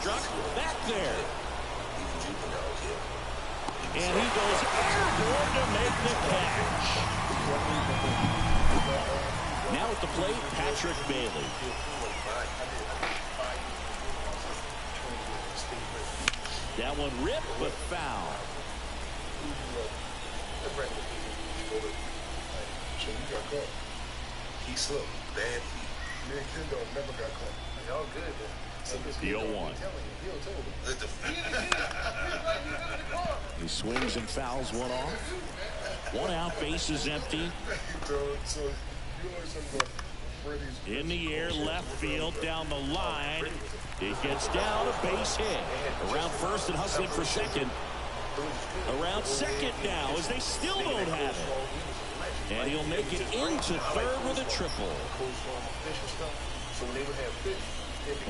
struck back there. And he goes airborne to make the catch. Now at the plate, Patrick Bailey. That one ripped, but foul. He slipped. Bad feet. Me and Kendo never got caught. Y'all good, man. The 0-1. He swings and fouls one off. One out, base is empty. In the air, left field, down the line. It gets down, a base hit. Around first and hustling for second. Around second now as they still don't have it. And he'll make it into third with a triple.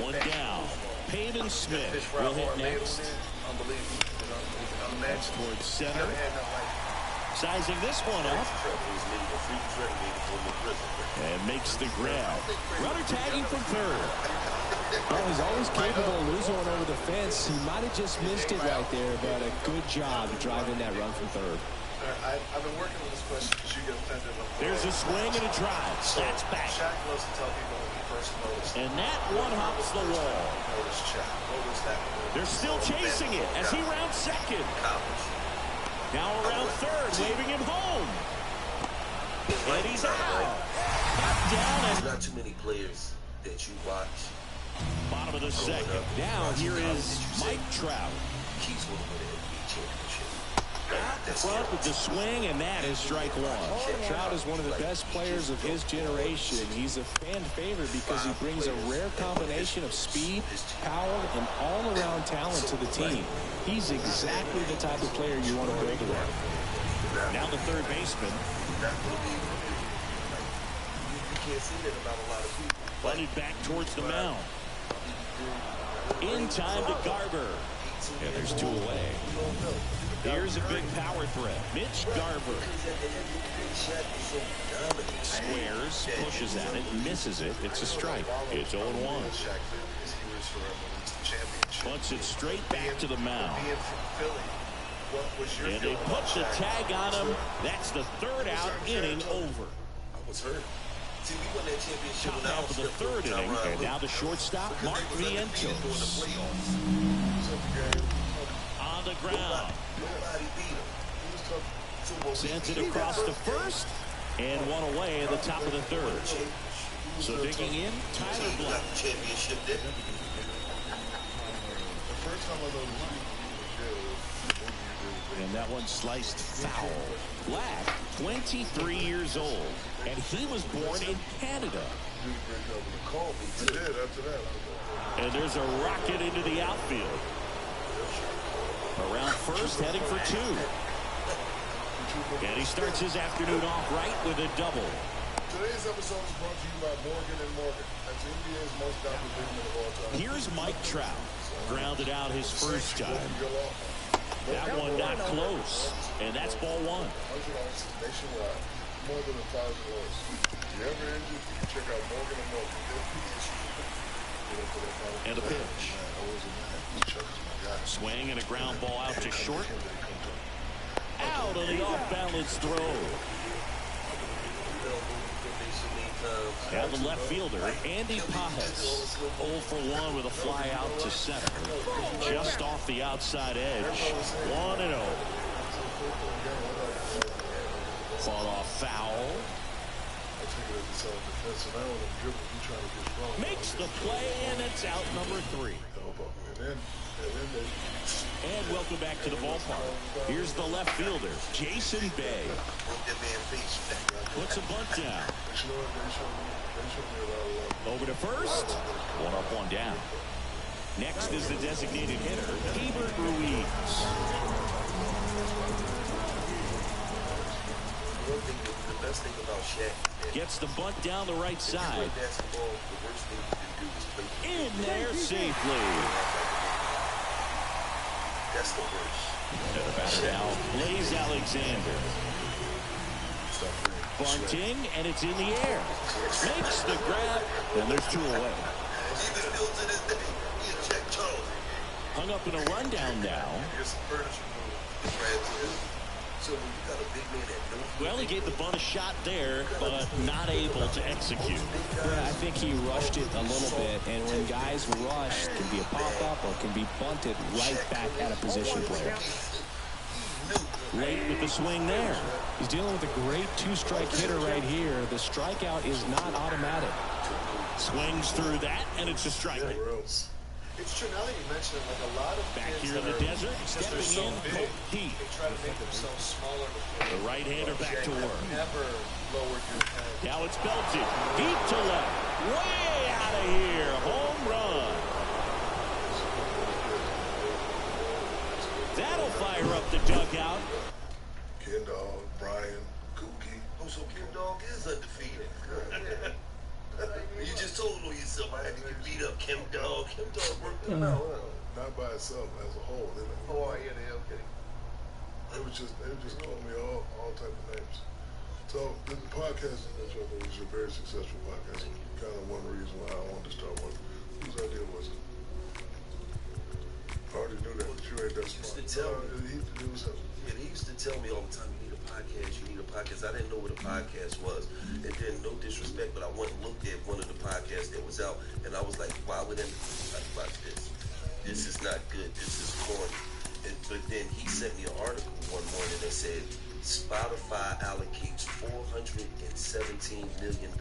One down. Pavin Smith will hit next. That's towards center. Sizing this one up. And makes the grab. Runner tagging from third. Well, he's always capable of losing one over the fence. He might have just missed it right there, but a good job driving that run from third. I've been working on this question because you get offended. There's a swing and a drive. That's back. Shaq loves to tell people when he first noticed. And that one hops the wall. They're still chasing it as he rounds second. Now around third, waving him home. And he's out. Down. There's not too many players that you watch. Bottom of the second. Now here is Mike Trout. Keeps winning with an NBA championship. Out front with the swing, and that is strike one. Trout is one of the best players of his generation. He's a fan favorite because he brings a rare combination of speed, power, and all-around talent to the team. He's exactly the type of player you want to build around. Now the third baseman. You can't see that about a lot of people. Bunted back towards the mound. In time to Garver. And there's two away. Here's a big power threat. Mitch Garver. Squares, pushes at it, misses it. It's a strike. It's 0-1. Punts it straight back to the mound. And they put the tag on him. That's the third out, inning over. I was hurt. See, we won that championship Top half of the third inning, and now the shortstop, Mark Vientos. On the ground. Sends it across the first, and one away at the top of the third. So digging in, Tyler Black. Championship there. And that one sliced foul. Black, 23 years old, and he was born in Canada. And there's a rocket into the outfield. Around first, heading for two. And he starts his afternoon off right with a double. Today's episode is brought to you by Morgan & Morgan. That's NBA's most dominant business of all time. Here's Mike Trout. Grounded out his first time. That one not close. And that's ball one. 100 offices nationwide. More than 1,000 lawyers. If you're ever injured, you can check out Morgan & Morgan. And a pitch. Swing and a ground ball out to short. Out on the off-balance throw. Now the left fielder, Andy Pages, 0 for 1 with a fly out to center. Just off the outside edge. 1-0. Fought off foul. Makes the play, and it's out number 3. And welcome back to the ballpark. Here's the left fielder, Jason Bay. Puts a bunt down. Over to first. 1 up, 1 down. Next is the designated hitter, Keibert Ruiz. The best thing about Shaq. Gets the bunt down the right side. In there safely. That's the worst. And the batter now, Blaze Alexander. Bunting, and it's in the air. Makes the grab, and there's 2 away. Hung up in a rundown now. Here's some furniture move. So when you got a big man that knows. Well, he gave the bunt a shot there, but not able to execute. Yeah, I think he rushed it a little bit, and when guys rush, it can be a pop-up or can be bunted right back at a position player. Late with the swing there. He's dealing with a great two-strike hitter right here. The strikeout is not automatic. Swings through that, and it's a strike. It's true, now that you mention it, like a lot of Back kids here in the that desert, because they're so stepping in, big, Colt Heath. they try to make themselves smaller to play. The right-hander back to work. Never lowered your head. Now it's belted. Deep to left. Way out of here. Home run. That'll fire up the dugout. Ken Dog, Brian, Kookie. Oh, so Kim Dog is undefeated. You just told on yourself I had to get beat up. Kim Dog worked him out. Not by itself, as a whole. Oh, yeah, okay. They would just call me all type of names. So the podcast that y'all know is a very successful podcast. Kind of one reason why I wanted to start one. Whose idea was it? I already knew that, but you ain't that smart. Used to tell me. It was him. Yeah, they used to tell me all the time, you need a podcast. I didn't know what a podcast was. And then, no disrespect, but I went and looked at one of the podcasts that was out, and I was like, why would anybody watch this? This is not good. This is corny. But then he sent me an article one morning that said, Spotify allocates $417 million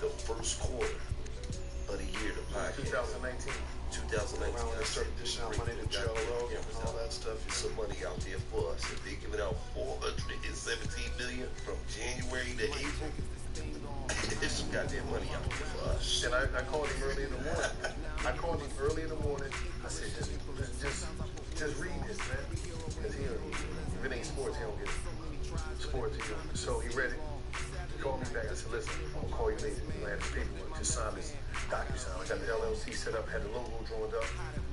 the first quarter of the year to podcast. 2019. Around when they started dishing out money to Joe Rogan and all that stuff. There's some money out there for us. If they give it out $417 million from January to April, there's some goddamn money out there for us. And I called him early in the morning. I said, just read this, man. Because if it ain't sports, he don't get sports. So he read it. He called me back. I said, listen, I'm going to call you later. I had his paperwork. Just sign this DocuSign. I got the LLC set up, had the logo drawn up.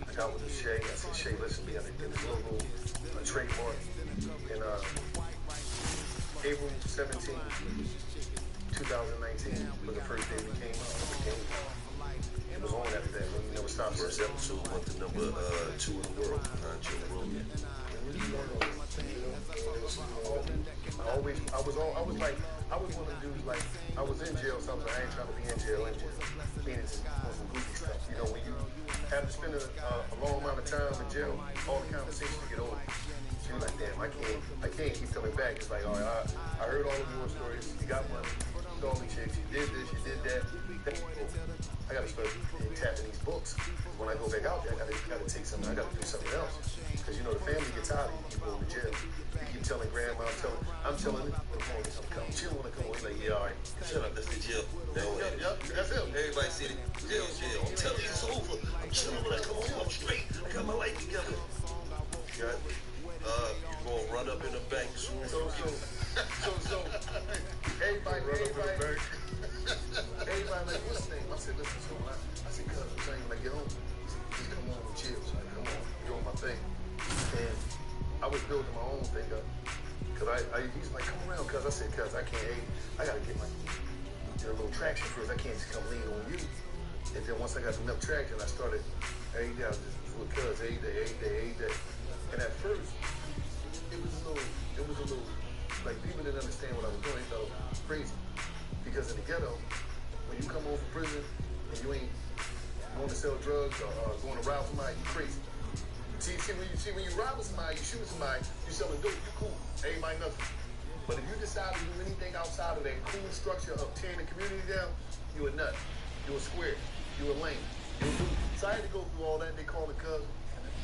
I got with Shay. I said, Shay, listen, we got to get this logo, a trademark. And April 17, 2019 was the first day we came out. It was on after that. We never stopped. First episode went to number 2 in the world behind Joe Rogan. I was one of the dudes, like, I was in jail, so I ain't trying to be in jail. Meaning just on some goofy stuff. You know, when you have to spend a long amount of time in jail, all the conversations get old. So you're like, damn, I can't keep coming back. It's like, all right, I heard all of your stories. You got money. You saw me chicks. You did this. You did that. I got to start tapping these books. When I go back out there, I got to take something. I got to do something else. Because, you know, the family gets out of you. You go to jail. You keep telling grandma, I'm telling it. Come. She don't want to come on. He's like, yeah, all right. Shut up, that's the jail. Yep, that's him. Everybody said it. Jail. I'm telling you, it's over. I'm chilling when I come home. I'm straight. I got my life together. You're going to run up in the bank soon. So, everybody, like, what's his name? I said, listen, so I said, cuz, I'm saying, when I get home, just come on and chill. So I come on, doing my thing. And I was building my own thing up. Because he's like, come around, cuz. I said, cuz, I can't, I got to get a little traction first. I can't just come lean on you. And then once I got enough traction, I started, every day I was just with cuz, every day. And at first, it was a little, like, people didn't understand what I was doing. They thought it was crazy. Because in the ghetto, when you come home from prison and you ain't going to sell drugs or going to rob somebody, you crazy. See, when you rob somebody, you shoot somebody, you selling dope, you cool. Everybody nothing. But if you decide to do anything outside of that cool structure of tearing the community down, you a nut. You a square. You a lame. You a dude. So I had to go through all that. They call it cousin.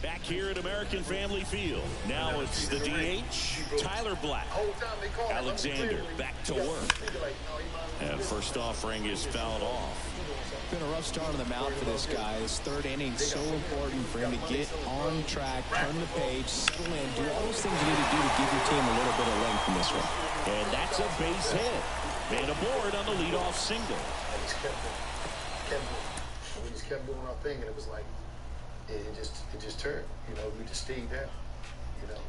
Back here at American Family Field. Now it's the DH, Tyler Black. Alexander back to work. And first offering is fouled off. Been a rough start on the mound for this guy. His third inning so important for him to get on track, turn the page, settle in, do all those things you need to do to give your team a little bit of length in this one. And that's a base hit. Man aboard on the leadoff single. We just kept doing our thing, and it was like, it just turned. You know, we just stayed down. You know.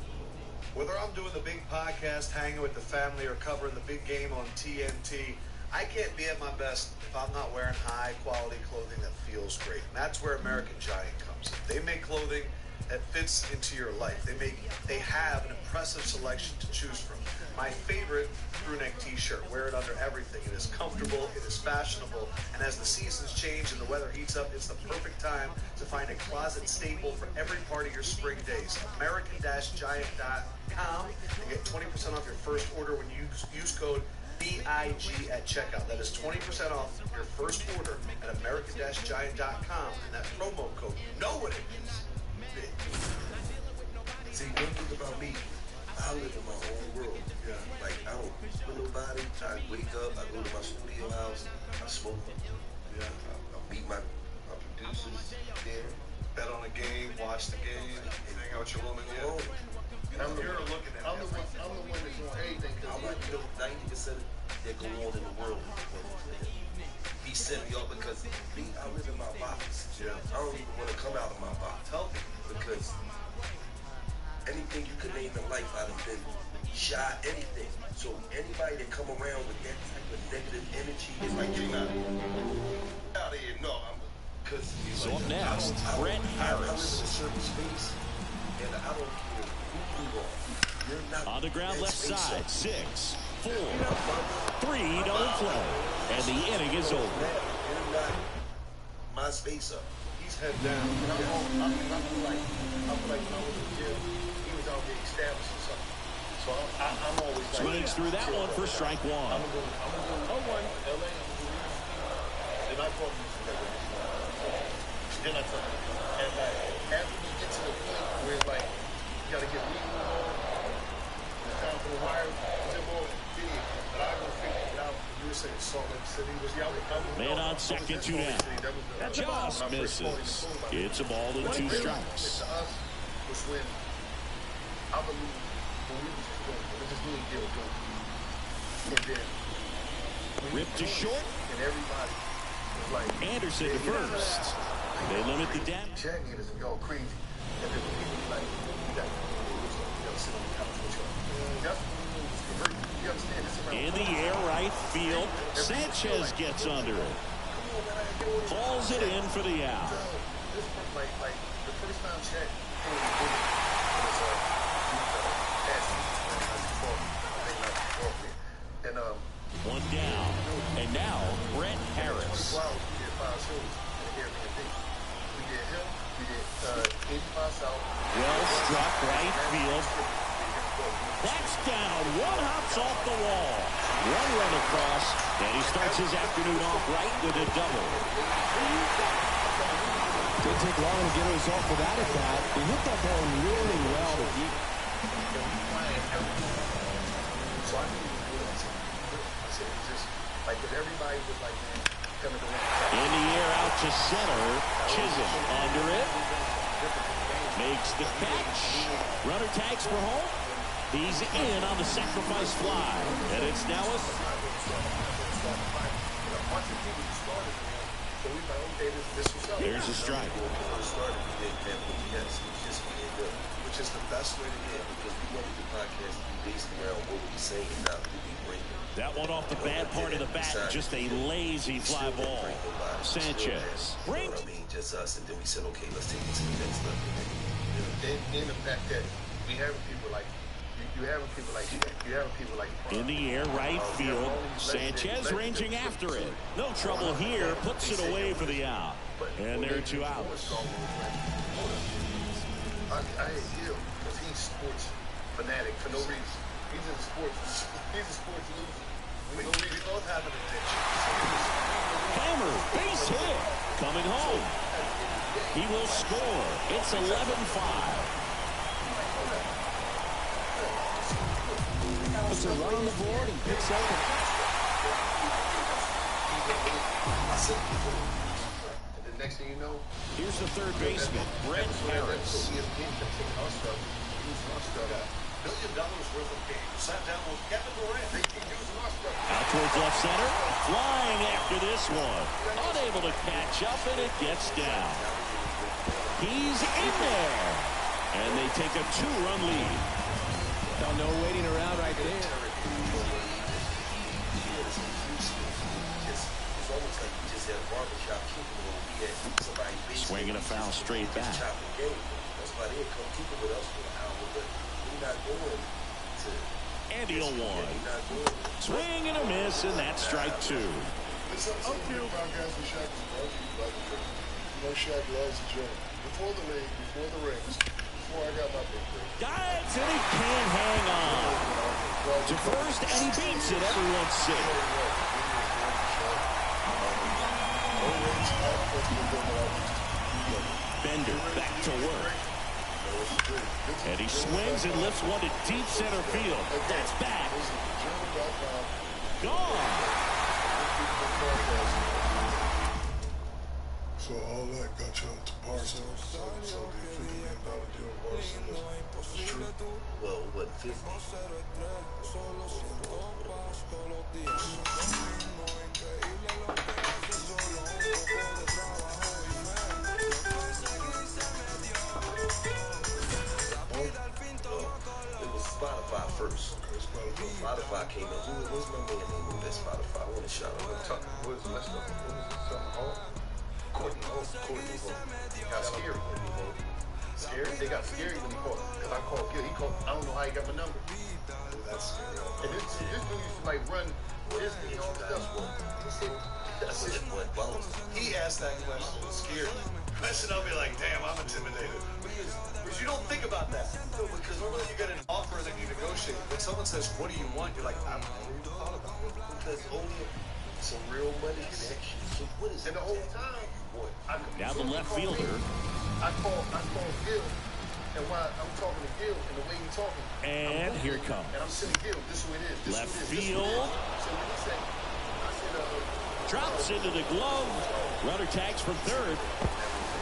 Whether I'm doing the big podcast, hanging with the family, or covering the big game on TNT, I can't be at my best if I'm not wearing high-quality clothing that feels great. And that's where American Giant comes in. They make clothing that fits into your life. They have an impressive selection to choose from. My favorite crew neck t-shirt. Wear it under everything. It is comfortable, it is fashionable, and as the seasons change and the weather heats up, it's the perfect time to find a closet staple for every part of your spring days. American-Giant.com. You get 20% off your first order when you use code BIG at checkout. That is 20% off your first order at American-Giant.com, and that promo code, you know what it is. See, one thing about me, I live in my own world. Yeah. Like, I don't with nobody. I wake up, I go to my studio house, I smoke. Yeah. I meet my producers there. Bet on a game, watch the game, hang out with your woman. Yeah. You're looking at I'm the one that's doing everything. I want to know 90% that go on in the world. He set me up because me, I live in my box. Yeah. I don't even want to come out of my box. Tell me. Because anything you could name in life, I've been shot, anything. So anybody that come around with that type of negative energy is like, get him out of here. Out of here. No, because So up next, Brett I live in a Harris. certain space, and I don't care who you are. You're not On the ground that left space side, up. 6, 4, 3, double play. And the inning is over. You're not my space up. He's head down. I feel like when I was in jail, he was out there establishing something. So I'm always like, Swings through that one for strike one. I'm gonna go 0-1, LA, then I call you then I tell you. And like, after we get to the point where it's like, you gotta get legal involved, it's time for the wire, it's involved in video. But I go figure it out. You were saying Salt Lake City was Man on second, 2 down. Just misses. It's a ball and 2 strikes. To us was when I believe when we was just doing it, we just knew they were doing it. And then Ripped to short. and everybody was like Anderson to first. They limit the damage. Jack niggas is all crazy. And then people be like, you gotta sit on the couch with you. That's what you understand this around. In the air, right field. Sanchez gets under it. Hauls it in for the out. This like the first time Shaq came to it was and 1 down. And now, Brett Harris. we did 5 shows at Airbnb. We did him, we did 85 South. Well struck, right field. That's down. One hops off the wall. 1 run across. And he starts his afternoon off right with a double. Didn't take long to get a result for that at bat. He hit that ball really well to deep. So I knew he was good. I said, it's just like, but everybody was like, man, coming to win. In the air out to center. Chisholm under it. Makes the catch. Runner tags for home. He's in on the sacrifice fly. And it's now a... There's a strike. which is the best way to do it. Because we wanted the podcast to be based around what we say and not what we bring. That one off the bad part of the bat. Just a lazy fly ball. Sanchez. Right. I mean, just us. And then we said, okay, let's take it to the next level. Then the fact that we having people like you having people like you having people like In the air, right field. Sanchez ranging after it. No trouble here. Puts it away for the out. And there are 2 outs. I hate him because he's sports fanatic for no reason. He's a sports loser. We both have an addiction. Hammer, base hit. Coming home. He will score. It's 11-5. Puts a run on the board and picks up. And the next thing you know, Here's the third baseman, Brett Harris. he $1 billion worth of games sat down with Kevin Durant. Out towards left center. Flying after this one. Unable to catch up, and it gets down. He's in there. And they take a 2-run lead. No waiting around right there. almost like we just had a barbershop kicking when we had somebody swinging a foul straight back. That's why they come kicking with us for an hour, but we're not going to. And he'll one. Swing and a miss, and that's strike two. It's something podcast with Shaq is about you. You know, Shaq loves the gym. Before the league, before the rings, before I got my big break. Dives, and he can't hang on. To first, and he beats it. Everyone's sick. Bender back to work. And he swings and lifts one to deep center field. That's back. Gone. So all that got you to Parsons. So the $50 million deal with Parsons is true. Well, what, 50? It was Spotify first. Spotify came up. What's my man name at Spotify? I want to shout out. What is the list of them? What is it? Something Hall? Courtney Hall. Got scary. Scary? They got scary when he called. Because I called Gil. He called. I don't know how he got my number. That's scary. And this dude used to like run Disney and all this stuff. He asked that question. It scared me. Question, I'll be like, damn, I'm intimidated. Because you don't think about that. No, because normally you get an offer and then you negotiate. When someone says, what do you want? You're like, I've never even thought about it. Because only some real money connection. So what is And the whole time, Now the left fielder. I called Gil, and while I'm talking to Gil, and the way he's talking, And here it comes. and I'm sitting Gil, this is what it is. Left field. So when he said, I said, Drops into the glove. Runner tags from third.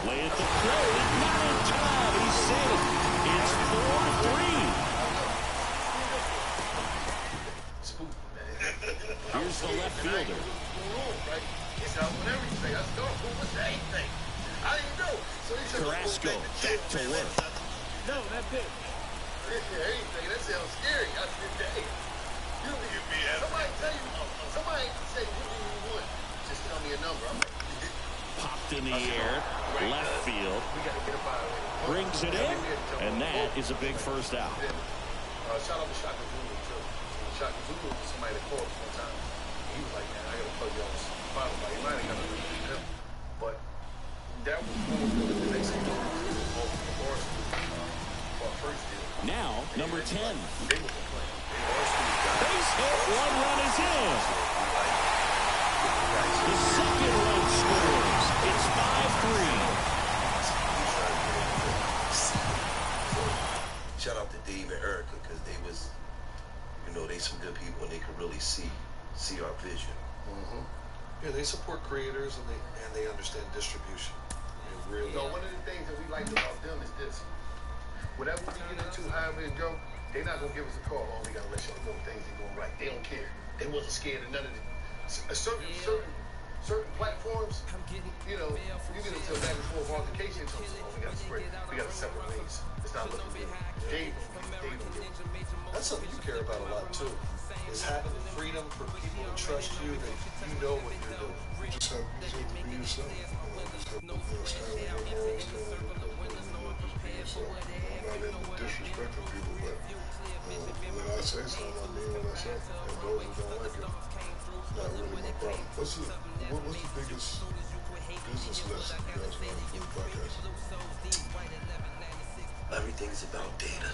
Lay at the throw. Not in time. He's safe. It's 4-3. Here's the left fielder. Right? He said, I want everything. I said, oh, what's the anything? I didn't know. So he said, Carrasco back to work. No, that's it. Anything. That sounds scary. I said, hey. Somebody tell you, somebody say, what do you want? Just tell me a number. I'm like, Popped in the air. Left field. we got to get up out of here. Brings it in. And that is a big first out. Shout out to Shaka Zulu, too. Shaka Zulu was somebody that called us one time. He was like, man, I got to plug you on Spotify. He might have got to do him. But that was more good than they say. First deal. Now, number 10. They were playing. Base hit. One run is in. The second run scores. It's 5-3. Shout out to Dave and Erica because they was, they some good people and they could really see our vision. Mm-hmm. Yeah, they support creators and they understand distribution. They really. One of the things that we like about them is this. Whatever we get into, however it go, they're not going to give us a call. Oh, we got to let y'all know things ain't going right. They don't care. They wasn't scared of none of it. Certain platforms, you get into a back and forth altercation. So, we got to spread. We got to separate ways. It's not looking good. That's something you care about a lot too. Is having the freedom for people to trust you that you know what you're doing. Just have to be yourself. Stand on your morals, stand on your so I'm not into disrespecting people, but when I say something, I mean what I say. And those who don't like it, not really my problem. What's the biggest business lesson you guys learned from the podcast? Everything is about data.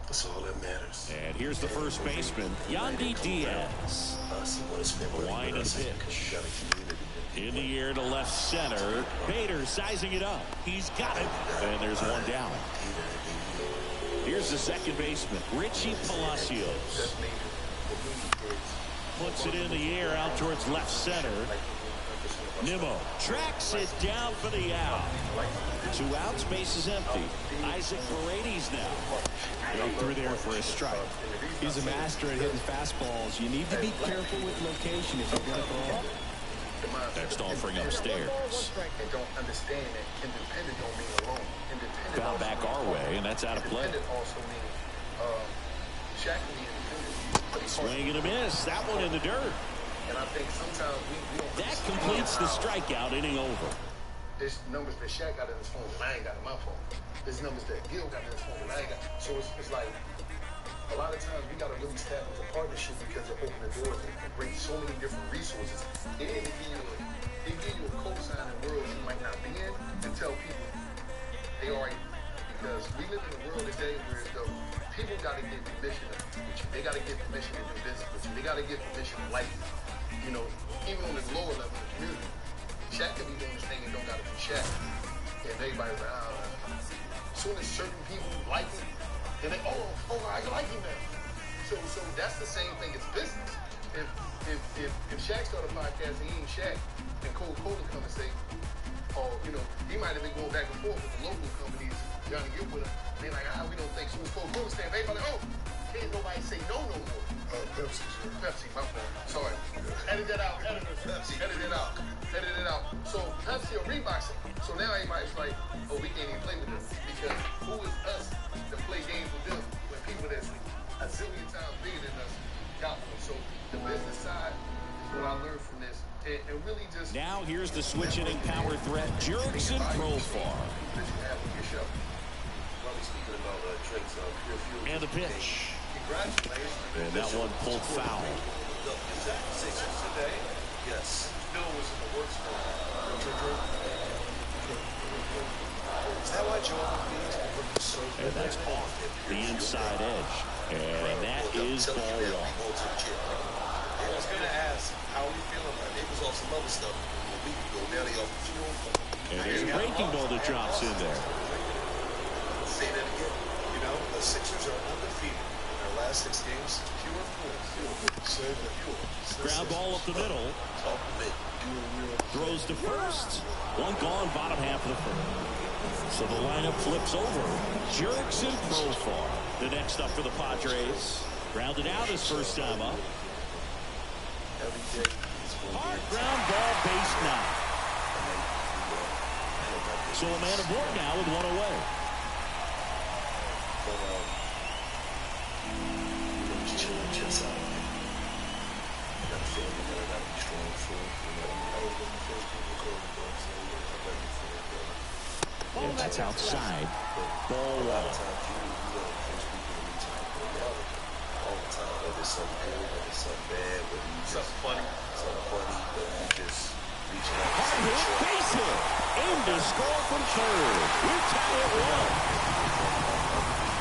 That's all that matters. And here's the first baseman, Yandy Diaz. Line and pitch. In the air to left center. Bader sizing it up. He's got it. And there's one down. Here's the second baseman, Richie Palacios. Puts it in the air out towards left center. Nimmo tracks it down for the out. 2 outs, base is empty. Isaac Paredes now. Right through there for a strike. He's a master at hitting fastballs. You need to be careful with location if you're going to throw. Next offering upstairs. And don't understand that independent don't mean alone. Independent Foul back our way, and that's out of play. Independent also means Shaq can be independent. Swing and a miss. That one in the dirt. And I think sometimes we don't. That completes the strikeout, inning over. There's numbers that Shaq got in his phone that I ain't got in my phone. There's numbers that Gil got in his phone that I ain't got. So it's like a lot of times we got to really establish a partnership because it opens the doors and brings so many different resources. And it give you a cosign in worlds you might not be in and tell people they all right. Because we live in a world today where people got to get permission with you. They got to get permission to do business with you. They got to get permission to like you. You know, even on the lower level of the community. Shaq can be doing this thing and don't got to be Shaq. And everybody's like, as soon as certain people like him, then they, I like him now. So that's the same thing as business. If Shaq started a podcast and he ain't Shaq, and Coca-Cola come and say, you know, he might have been going back and forth with the local companies trying to get with him. They're like, we don't think so. As Coca-Cola stand, everybody, can't nobody say no more. Pepsi, sir. Pepsi, my fault. Sorry. Edit that out. Editors. Edit it out. Edit it out. So Pepsi or Reebok. So now everybody's like, we can't even play with them. Because who is us to play games with them when people that's a zillion times bigger than us got them? So the business side is what I learned from this. And really just... Now here's the switch inning power threat, Jurickson Profar. That you have with your show. While we speaking about drinks, Pure Fuel. And the pitch. Congratulations. And that one pulled foul. Is that Sixers today? Yes. Bill was in the works for Is that why Joel Embiid is so good? And that's off the inside edge. And that is ball one. I was going to ask, how are we feeling about It was off some other stuff. We can go down the fuel. And there's a breaking ball that drops in there. Say that again. You know, the Sixers are undefeated in their last 6 games. Pure fuel. Save it. Ground ball up the middle. Talk to me. Throws to first. One gone, bottom half of the first. So the lineup flips over. Jurickson Profar, the next up for the Padres. Grounded out his first time up. Every day. Hard ground ball, base 9. So a man aboard now with one away. Just chilling, just out. I got a feeling that I got to be strong for it. I was one of the first people to call the ball, so I'm ready for it. Ball that's outside. Ball A lot of one. times you are the first people to reach out for it. All the time, whether it's something good, whether it's something bad, whether you just something funny, but you just reaching out. Hard hit, base hit. In to score from third. We're tied at 1.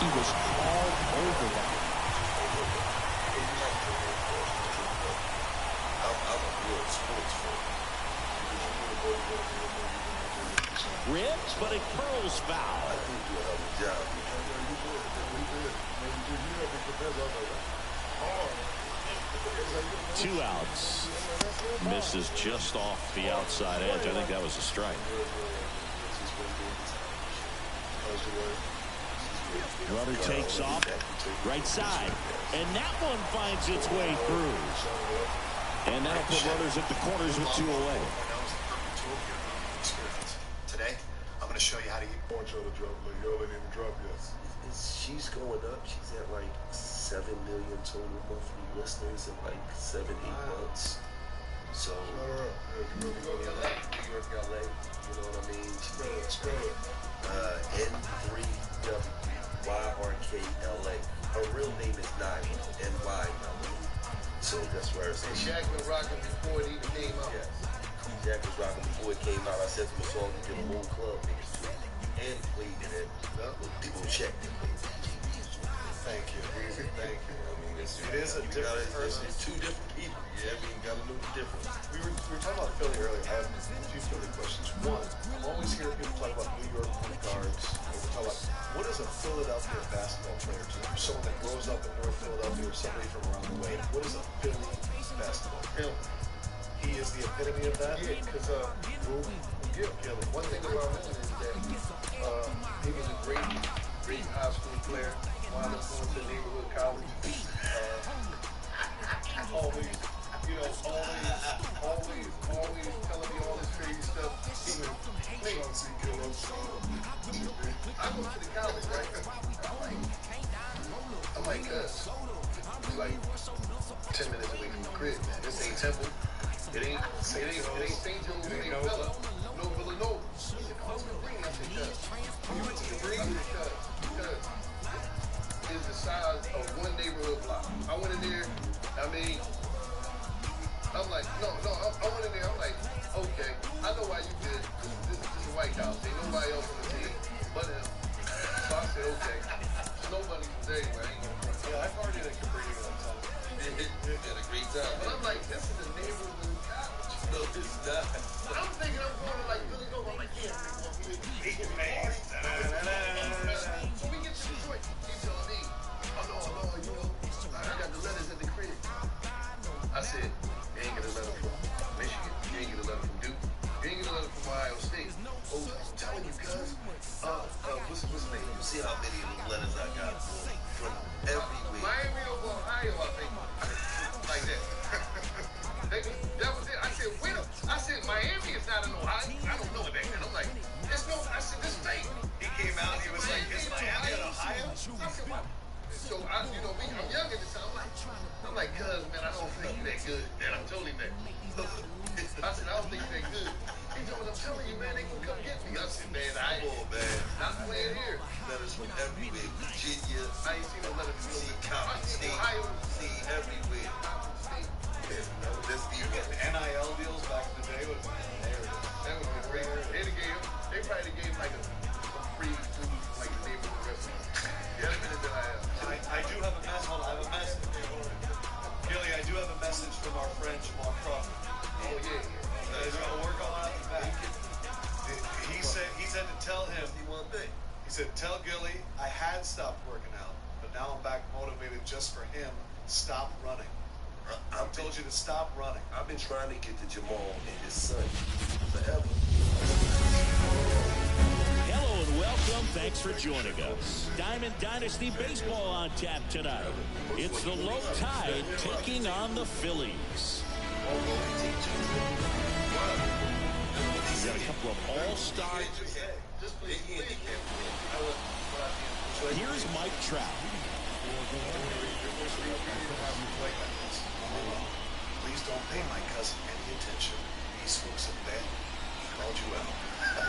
He was all over that. I'm a real sports fan. Rips, but it curls foul. I think you do a hell of a job. Two outs. Misses just off the outside edge. I think that was a strike. Runner takes off. Right side. And that one finds its way through. And that'll put runners at the corners with 2 away. Today, I'm going to show you how to get. I want y'all to drop, like, y'all ain't even drop yet. She's going up. She's at like 7 million total monthly listeners in like 7-8 months. So New York, LA, you know what I mean? Spell it. N3WYRKLA. Her real name is Naya, NY. So that's where it's. And Shaq been rocking before it even came out. Yes. Shaq was rocking before it came out. I said to my song, you did a whole club niggas too. And played in it. People checked it. Thank you. Thank you. I mean, It is a different person. It's 2 different people. Yeah, I mean, you gotta know the difference. We were talking about Philly earlier. I have a few Philly questions. One, I'm always hearing people talk about New York point guards. And we talk about what is a Philadelphia basketball player to you? Someone that grows up in North Philadelphia or somebody from around the way. What is a Philly basketball player? He is the epitome of that? Yeah, because one thing about him is that he was a great high school player. Wound up going to neighborhood college. Always telling me all this crazy stuff. He was playing. I go to the college, right? I'm like, it's like 10 minutes away from the crib, man. This ain't Temple. I'm telling you, cuz. What's his name? You see how many of the letters I got from everywhere. Miami of Ohio, I think. Like that. That was it. I said, wait up. I said, Miami is not in Ohio. I don't know it back then. I'm like, there's no, I said, this state. He came out and he was like, is Miami in Ohio? I said, what? So, you know me, I'm young at the time. I'm like, cuz, man, I don't think you that good. Man, I told him that. I said, I don't think you that good. He told me, I'm telling you, man, they gonna come get me. I said, man, I Come on, man. not playing here. Letters from everywhere. Virginia, I ain't seen no letters from see I Compton seen State, Ohio. see everywhere. Let's be NIL deals back in the day was hilarious. That was great. They probably gave like a free food, like a neighborhood restaurant. Yeah, I do have a message. Hold on, I have a message. Gilly, I do have a message from our friend Jamal Crawford. Oh yeah. He's gonna work all out the back. He said to tell him one thing. He said, tell Gilly I had stopped working out, but now I'm back motivated just for him. Stop running. I told you to stop running. I've been trying to get to Jamal and his son forever. Hello and welcome. Thanks for joining us. Diamond Dynasty Baseball on tap tonight. It's the Low Tide taking on the Phillies. We got a couple of all-star. Here's Mike Trout. Please don't pay my cousin any attention. He smokes a bat. He called you out.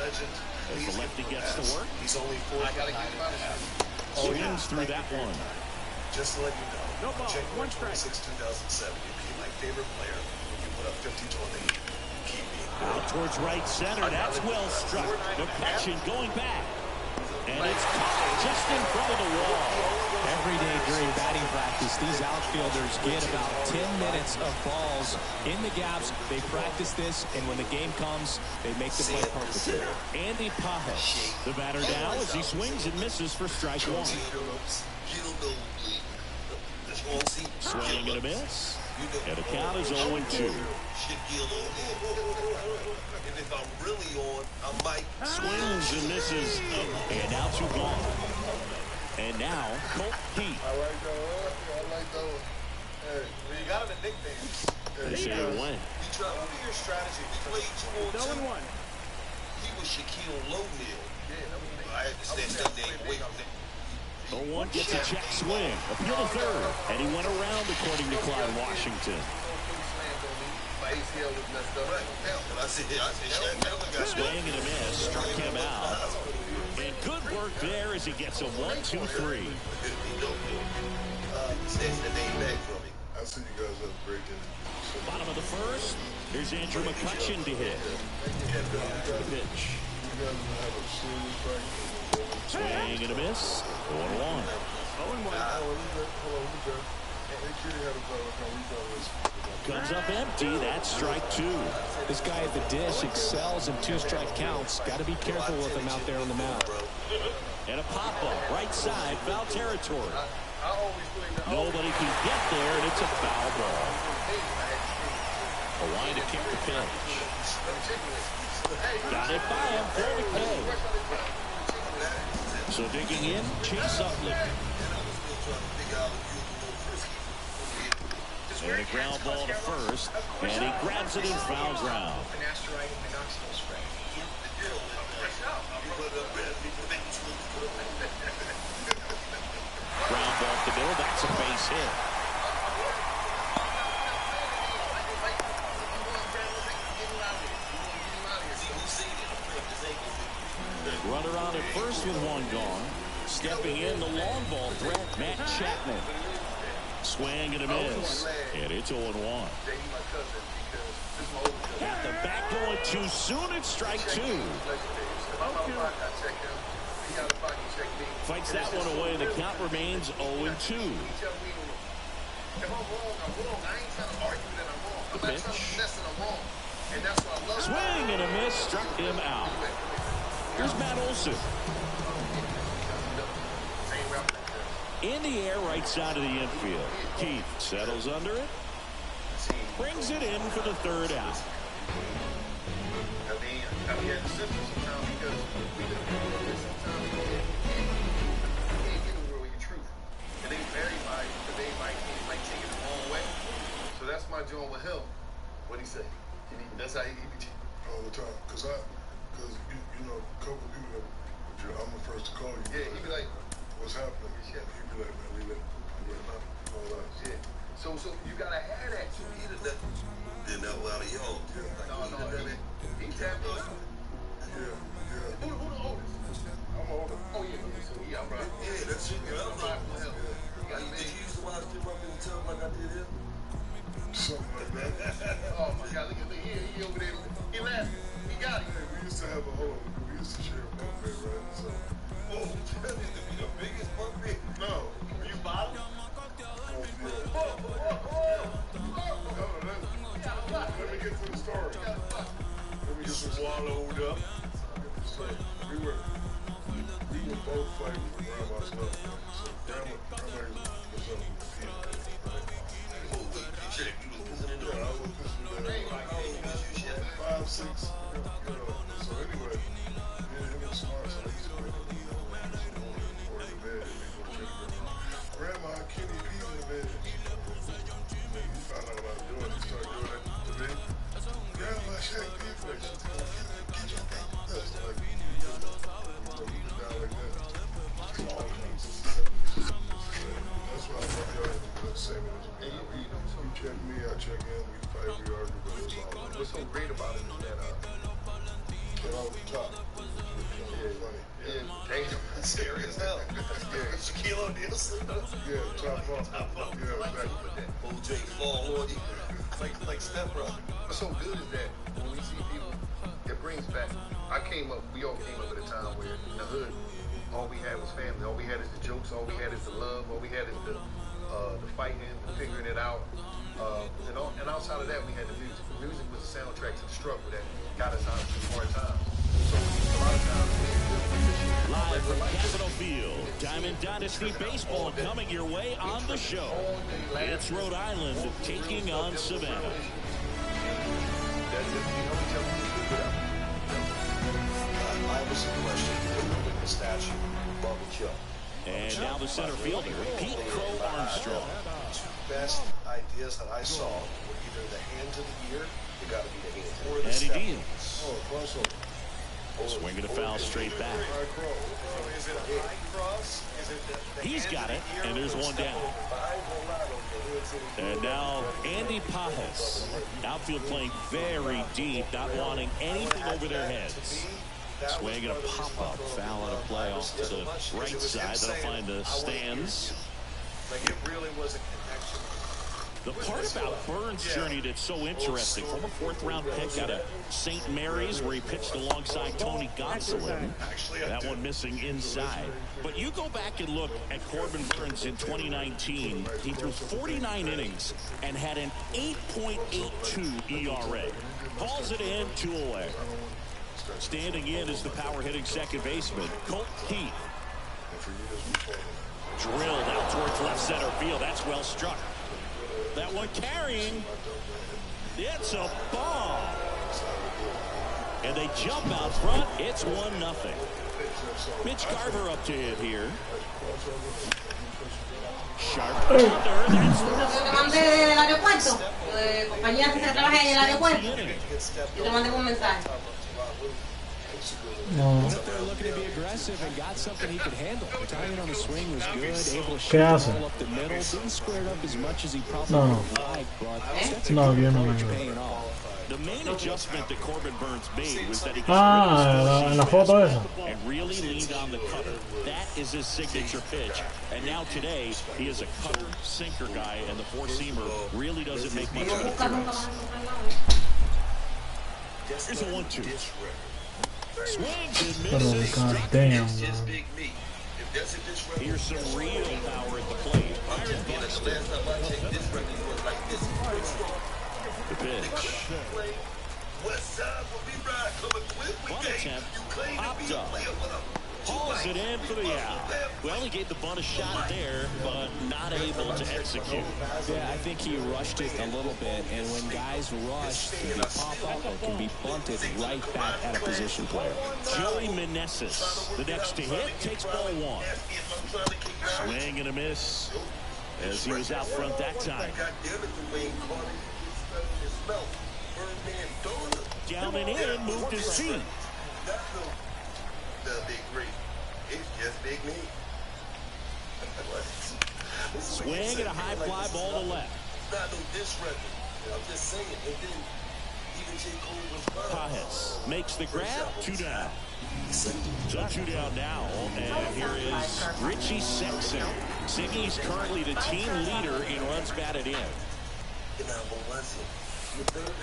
Legend. As the lefty gets to work. He's only 4.5. Swings through that one. Just to let you know, No ball. January 26, 2007, you became my favorite player. You put up 52 on the heat. Keep me. Out towards right center. That's well struck. McCutchen going back. And it's caught just in front of the wall. Every day during batting practice, these outfielders get about 10 minutes of balls in the gaps. They practice this, and when the game comes, they make the play perfectly. Andy Pajas, the batter now as he swings and misses for strike one. Swing and a miss. And the count is 0-2. And if I'm really on, I might. Swings and misses. And now 2 gone. And now, Colt Heat. I like that one. Hey, Well, you got him a nickname. They say it went. What would be your strategy? We played 2-on-2. He was Shaquille O'Neal. I understand that name. Wait, 0-1 gets a check swing. Appeal to third. And he went around, according to Clyde Washington. my ACL was messed up. I said, Shaq Miller got Swing and a miss. Struck him out. And good work there as he gets a 1-2-3. Snatch the name back from me. I see you guys have a great day. Bottom of the first. Here's Andrew McCutchen to hit. The pitch. You guys have a serious practice. Swing and a miss. 1-1. Comes up empty. That's strike 2. This guy at the dish excels in 2-strike counts. Got to be careful with him out there on the mound. And a pop-up. Right side. Foul territory. Nobody can get there, and it's a foul ball. A line to kick the pitch. Got it by him for the K. So digging in, Chase Uplifton. And a ground ball to first, and he grabs it in foul ground. Ground ball to middle, that's a base hit. Runner on at first with 1 gone. Stepping in, the long ball threat, Matt Chapman. Swing and a miss. And it's 0-1. Got the bat going too soon. It's strike 2. Fights that one away, and the count remains 0-2. The pitch. Swing and a miss. Struck him out. Here's Matt Olson. In the air, right side of the infield. Keith settles under it. Brings it in for the 3rd out. I mean, had to sit for some time because joined with him, what'd he say? That's how he all the time. Because you know, a couple of people that I'm the first to call you. Yeah, he'd be like, what's happening? He'd be like, man, leave it. All that. Yeah. So you gotta have that. He done that out of y'all. He tapped us. Yeah. Who the oldest? I'm older. Oh, yeah. So he out right. Yeah, that's it. Yeah, I'm right with him. Did you used to watch him up in the tub like I did him? Something like that. Oh my God, look at me. He over there. He laughing. He got it. Hey, we used to have a whole, we used to share a bunk bed, right? So, Oh, that used to be the biggest bunk bed. no. You bottom? Let me get to the story. Let me get to the story. Swallowed up. We were both fighting for grandma's stuff. So grandma was up. Check, you was pissing in the Yeah, I was pissing there. 5, 6. So anyway, me and him were smart, so I used to wake up in the morning before the bed and go check it. Grandma, Kenny P's in the bed. He found out what I was doing. He started doing it to me. Grandma, Shaq P place. Get your thing. That's like, we get down like that. All kinds of stuff. That's why I love y'all. That's the same as me. You check me, I check him. We fight, we argue, but it's all good. What's so great about it is that, Get off the top. Funny. yeah, damn, That's scary as hell. Shaquille O'Neal sleeping. Yeah, top off. Yeah, exactly. OJ fall on you. Like Step Bro. What's so good is that when we see people, it brings back. We all came up at a time where in the hood, all we had was family. All we had is the jokes. All we had is the love. All we had is the fighting, the figuring it out. And outside of that, we had the music. The music was the soundtrack to the struggle that got us out of the hard times. So a lot of times, Live from Capitol Field, Diamond Dynasty Baseball coming your way on the show. It's Rhode Island taking on Savannah. I was a question. The statue, Bubba Kill. And now the center fielder, Pete Crow Armstrong. Two best ideas that I saw were either the hands of the year, It gotta be the hand. or the Eddie step. Diaz. Oh, crossover. Swinging a foul straight back. High cross. So is it a high cross? Is it the He's hands got of it, the year and there's or one step down. over? But I ain't gonna lie though, the hands of the And now Andy Pajes. Outfield playing very deep, not wanting anything over their heads. Swinging a pop-up, foul on a play off to the right side. That'll find the stands. Like it really was a connection. The part about Burns' journey that's so interesting, from a fourth-round pick out of St. Mary's, where he pitched alongside Tony Gonsolin. That one missing inside. But you go back and look at Corbin Burns in 2019. He threw 49 innings and had an 8.82 ERA. Hauls it in, 2 away. Standing in is the power-hitting second baseman, Colt Keith. Drilled out towards left center field. That's well struck. That one carrying. It's a bomb. And they jump out front. It's 1-0. Mitch Garver up to hit here. Sharp under. That's Yo te mandé del aeropuerto, compañía que se trabaja en el aeropuerto. Yo te mandé un mensaje. Went up there looking to be aggressive and got something he could handle. Timing on the swing was good, able to shoot ¿Qué the hace? ball up the middle. Didn't square it up as much as he probably No. would have liked, but that's a No, good yo no approach me- paying off. the main adjustment that Corbin Burns made was that he En la foto esa. and really leaned on the cutter. That is his signature pitch. And now today, he is a cutter sinker guy, and the four-seamer really doesn't make much of a Busca nunca difference. más acompañado. Here's a 1-2. Swings and Pero misses. goddamn, It's just man. big meat. If that's a disrespect, Here's some real power at the plate. I'm just being like the last time I checked, this record was like this. The pitch. West side will be right, coming quick. We Bunt game. attempt. You claim to Popped be a up. player, but I'm Hauls it in for the out. Well, he gave the bunt a shot there, but not able to execute. Yeah, I think he rushed it a little bit, and when guys rush, it can be pop up or can be bunted right back at a position player. Joey Meneses, the next to hit, takes ball 1. Swing and a miss as he was out front that time. God damn it, the way he caught it. Down and in, moved his feet. The big ring. It's just big me. Swing and a high fly ball to left. Not no disrespect. I'm just saying. And then even J. Cole was fine. Pajes makes the grab. 2 down. So 2 down now. And here is Richie Sexson. Siggy's currently the team leader in runs batted in.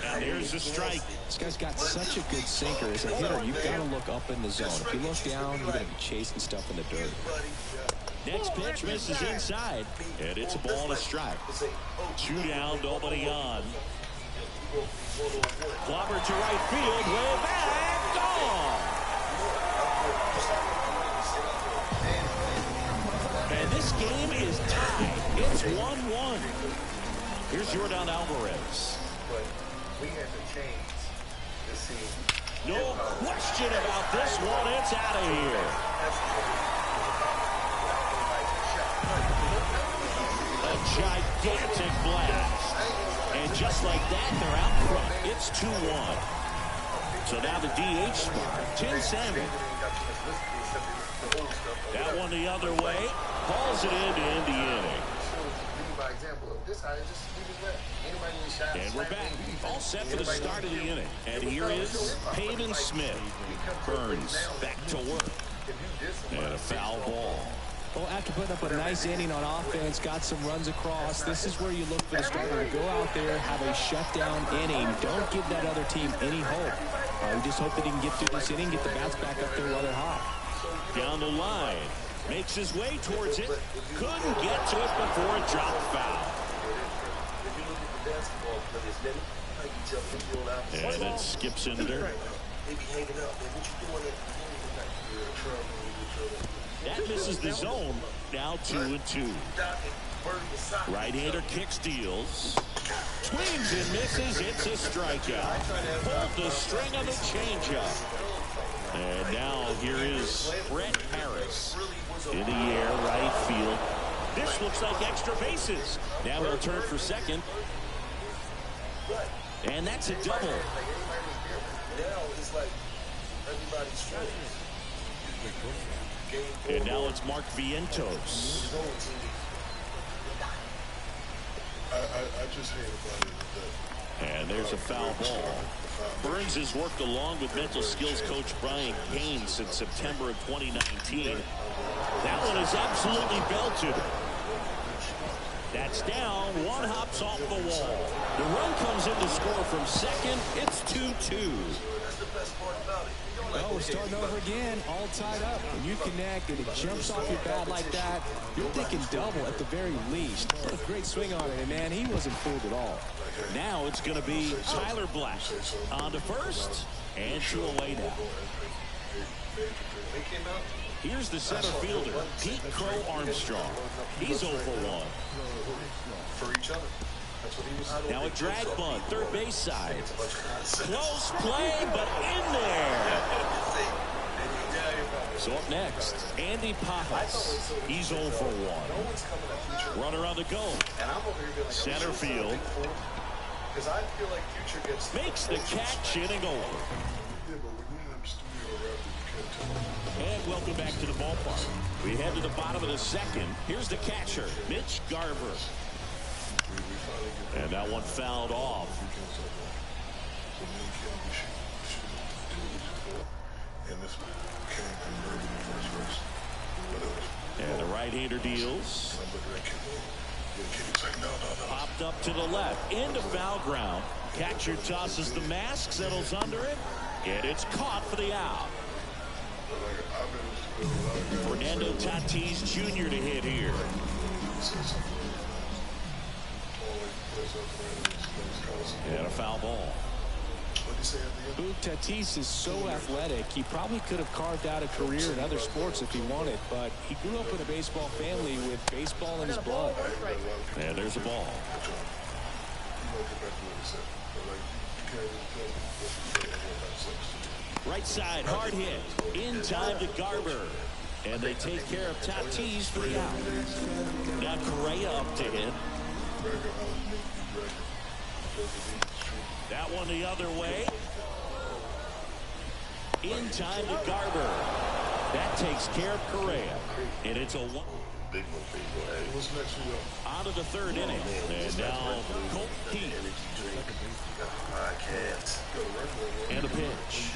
And here's the strike. This guy's got such a good sinker. As a hitter, you've got to look up in the zone. If you look down, you're going to be chasing stuff in the dirt. Next pitch misses inside, and it's a ball and a strike. 2 down, nobody on. Clobber to right field, way back, gone. And this game is tied. It's 1-1. Here's Yordan Alvarez. But we had to change the scene. No question about this one. It's out of here. A gigantic blast. And just like that, they're out front. It's 2-1. So now the DH spot, Tim Salmon. That one the other way. Hauls it in to end the inning. By example of this, and we're back. All set for the start of the inning. And here is Pavin Smith. Burns back to work. And a foul ball. Well, after putting up a nice inning on offense, got some runs across, this is where you look for the starter to go out there, have a shutdown inning. Don't give that other team any hope. We just hope that he can get through this inning, get the bats back up there while they're hot. Down the line. Makes his way towards it. Couldn't get to it before it dropped foul. And it skips in dirt. That misses the zone. Now 2-2. Right-hander kicks, deals. Swings and misses. It's a strikeout. Pulled the string of the changeup. And now here is Brett Harris in the air, right field. This looks like extra bases. Now he'll turn for second. And that's a double. And now it's Mark Vientos. I just hate about it that. And there's a foul ball. Burns has worked along with mental skills coach Brian Kane since September of 2019. That one is absolutely belted. That's down. One hops off the wall. The run comes in to score from second. It's 2-2. Oh, we're starting over again, all tied up. When you connect and it jumps off your bat like that, you're thinking double at the very least. What a great swing on it, and man, he wasn't fooled at all. Now it's going to be Tyler Black on to first and 2 away now. Here's the center fielder, Pete Crow Armstrong. He's 0 for 1. For each other. Now a drag bunt, third base side. Close play, but in there. So up next, Andy Pajes. He's 0 for 1. Runner on the go. Center field. Makes the catch, inning over. And welcome back to the ballpark. We head to the bottom of the second. Here's the catcher, Mitch Garver. And that one fouled off. And the right-hander deals. Popped up to the left, into foul ground. Catcher tosses the mask, settles under it, and it's caught for the out. Fernando Tatis Jr. to hit here. And a foul ball. Tatis is so athletic, he probably could have carved out a career in other sports if he wanted, but he grew up in a baseball family with baseball in his blood. And there's a ball. Right side, hard hit. In time to Garber. And they take care of Tatis for the out. Now Correa up to hit. That one the other way. In time to Garber. That takes care of Correa. And it's a one. Big one for you. What's next for you? Out of the third inning. And now Colt Heath. And a pitch.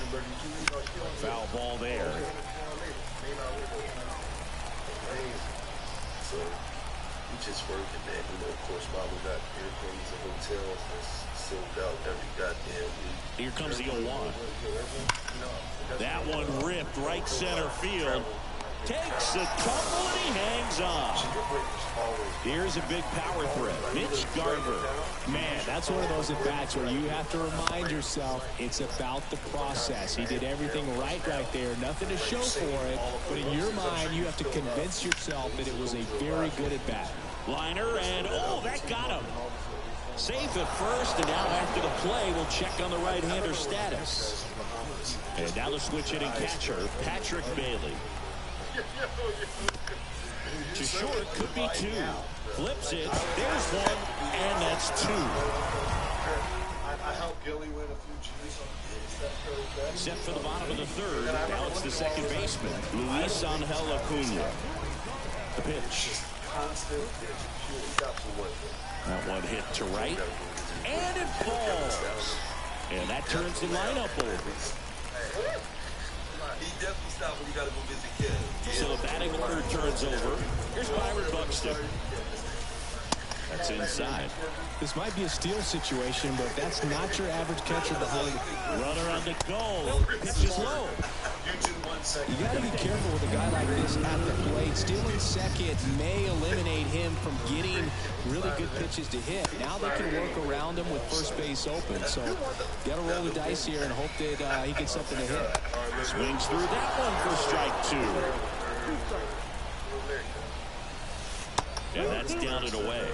Foul ball there. So we just working, man. You know, of course, while we got airplanes and hotels that's sold out every goddamn week. Here comes the 0-1. That one ripped right center field. Takes a couple and he hangs on. Here's a big power threat. Mitch Garver. Man, that's one of those at-bats where you have to remind yourself it's about the process. He did everything right there. Nothing to show for it. But in your mind, you have to convince yourself that it was a very good at-bat. Liner, and oh, that got him. Safe at first, and now after the play, we'll check on the right-hander status. And now the switch hitting catcher, Patrick Bailey. To short, could be two. Flips it. There's one, and that's two. I helped Gilly win a few G's on Set for the bottom of the third. Now it's the second baseman, Luis Angel Acuna. The pitch. That one hit to right. And it falls. And that turns the lineup over. He definitely stopped when he got to go visit kids. So the batting order turns over. Here's Byron Buxton. That's inside. This might be a steal situation, but that's not your average catcher behind. Runner on the goal. Pitch is low. You got to be careful with a guy like this at the plate. Stealing second may eliminate him from getting really good pitches to hit. Now they can work around him with first base open. So got to roll the dice here and hope that he gets something to hit. Swings through that one for strike two. And that's down and away.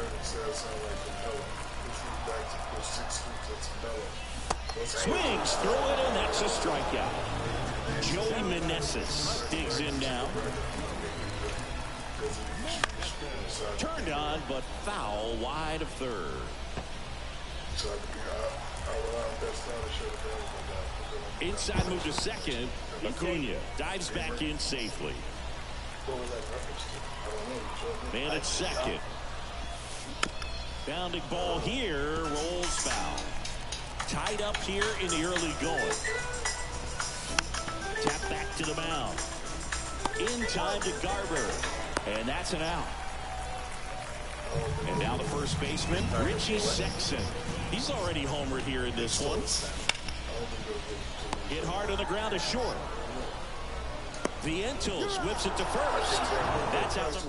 Swings through it, and that's a strikeout. Joey Meneses digs in now. Turned on, but foul wide of third. Inside move to second. Acuna dives back in safely. Man at second. Bounding ball here, rolls foul. Tied up here in the early going. Tap back to the mound. In time to Garber. And that's an out. And now the first baseman, Richie Sexson. He's already homered here in this one. Hit hard on the ground to short. Vientos whips it to first. That's out.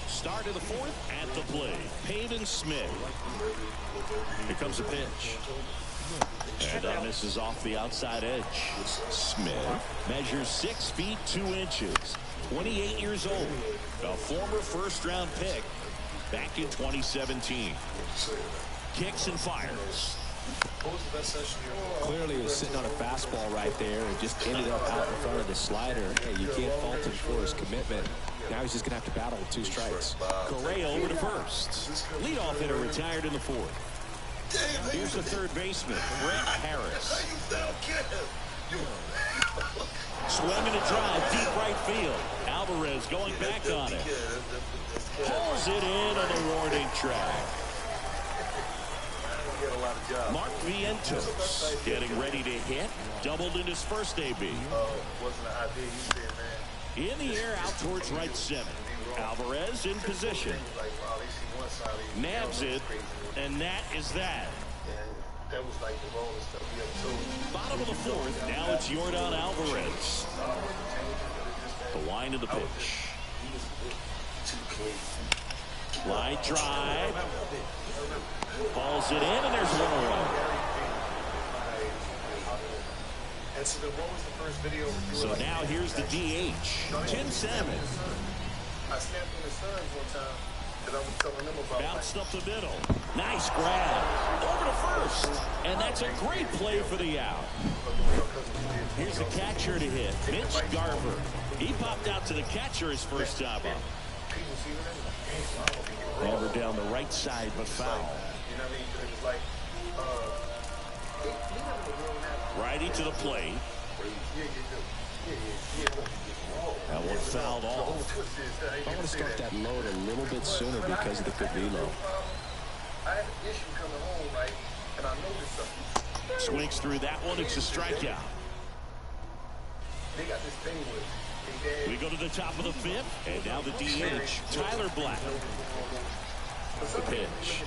Start of the fourth at the plate. Pavin Smith. Here comes the pitch. And that misses off the outside edge. Smith measures 6 feet 2 inches. 28 years old. A former first-round pick back in 2017. Kicks and fires. Clearly he was sitting on a fastball right there and just ended up out in front of the slider. Hey, you can't fault him for his commitment. Now he's just going to have to battle with 2 strikes. Correa over to first. Leadoff hitter retired in the fourth. Here's the third baseman, Brett Harris. Swinging a drive, deep right field. Alvarez going back on it. Pulls it in on the warning track. Mark Vientos getting ready to hit. Doubled in his first AB. In the air, out towards right center. Alvarez in position. Nabs it, and that is that. Bottom of the fourth, now it's Yordan Alvarez. The line of the pitch. Line drive. Balls it in, and there's 1 run. So now here's the DH, Tim Salmon. I snapped on his sons one time because I was telling them about Bounced up the middle. Nice grab. Over to first. And that's a great play for the out. Here's the catcher to hit, Mitch Garver. He popped out to the catcher his first time up. people see that, like, damn, I don't think it's wrong. Ever down the right side, but foul. You know what I mean? 'Cause it was like, he never was doing that. Righty to the plate. That one fouled off. I want to start that load a little bit sooner because of the good velo. I had an issue coming home, right? And I noticed something. Swings through that one. It's a strikeout. They got this thing with We go to the top of the fifth, and now the DH, Tyler Black. The pitch.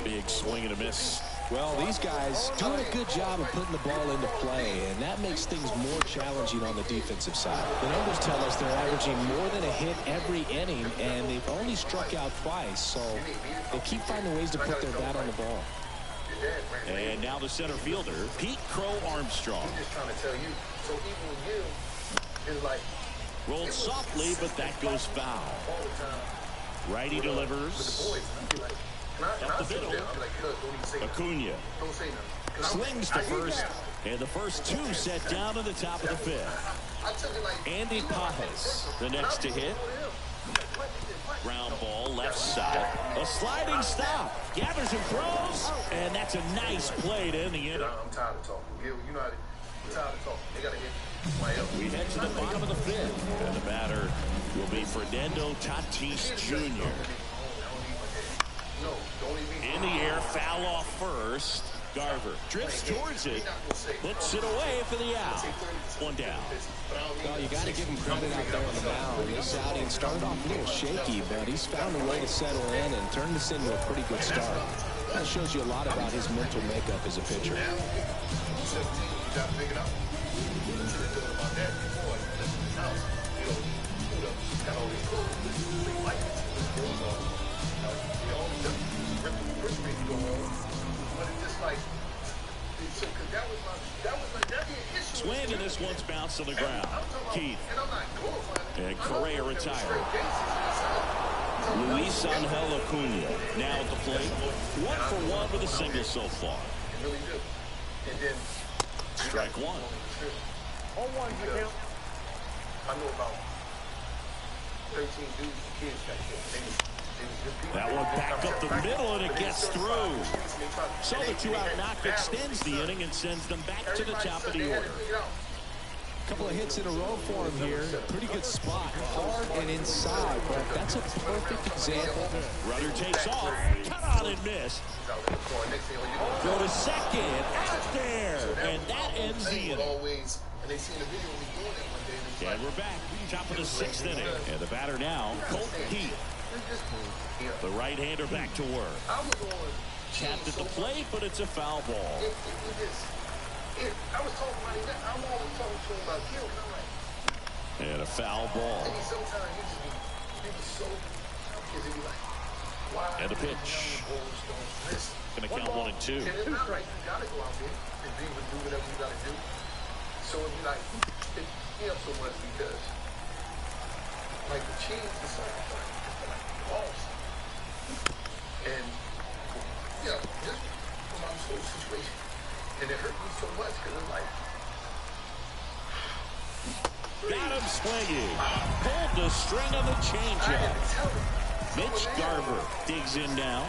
Big swing and a miss. Well, these guys doing a good job of putting the ball into play, and that makes things more challenging on the defensive side. The numbers tell us they're averaging more than a hit every inning, and they've only struck out twice, so they keep finding ways to put their bat on the ball. And now the center fielder, Pete Crow Armstrong. I'm just trying to tell you, so even with you, it's like... Rolled softly, but that goes foul. Righty delivers. Up the middle. Acuna. Slings to first. And the first two set down to the top of the fifth. Andy Pajas, the next to hit. Ground ball, left side. A sliding stop. Gathers and throws. And that's a nice play to end the inning. I'm tired of talking. You know how I'm tired of talking. They got to hit. We head to the bottom of the fifth. And the batter will be Fernando Tatis Jr. In the air, foul off first. Garver drifts towards it, puts it away for the out. One down. Well, you got to give him credit out there on the mound. This outing started off a little shaky, but he's found a way to settle in and turn this into a pretty good start. That shows you a lot about his mental makeup as a pitcher. Swing, and this one's bounced to the ground. Keith. And Correa retired. Luis Angel Acuna now at the plate. 1 for 1 with a single so far. Strike one. I know about 13 dudes, kids back there. That one back up the middle, and it gets through. So the two-out knock extends the inning and sends them back to the top of the order. A couple of hits in a row for him here. Pretty good spot. Hard and inside, but that's a perfect example. Runner takes off. Cut on and miss. Go to second. Out there. And that ends the inning. And we're back. Top of the sixth inning. And the batter now, Colt Heath. The right-hander back to work. Tapped at the plate, but it's a foul ball. I was talking about it. I'm always talking to him about Gil, and I'm like... And a foul ball. And sometimes he was so... Because he be like, why... And a pitch. Gonna count 1 and 2. And it's not right. You gotta go out there and do whatever you gotta do. So it'd be like, it me up so much because... Like the cheese is something like lost. And, yeah, just from my whole situation. And it hurt me so much because it's like... Got him swinging. Pulled the string of the changeup. Mitch Garver digs in now.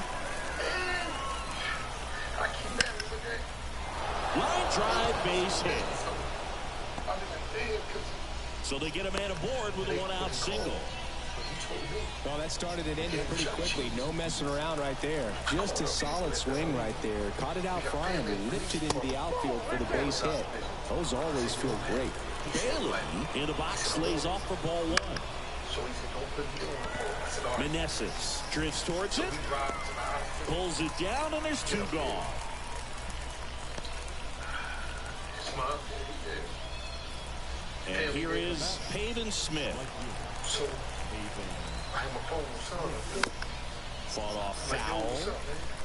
I keep battling with that. Line drive, base hit. So they get a man aboard with a one-out single. Well, that started and ended pretty quickly. No messing around right there. Just a solid swing right there. Caught it out front and lifted into the outfield for the base hit. Those always feel great. Bailey in the box lays off for ball one. Meneses drifts towards it. Pulls it down, and there's 2 gone. And here is Pavin Smith. Fought off foul.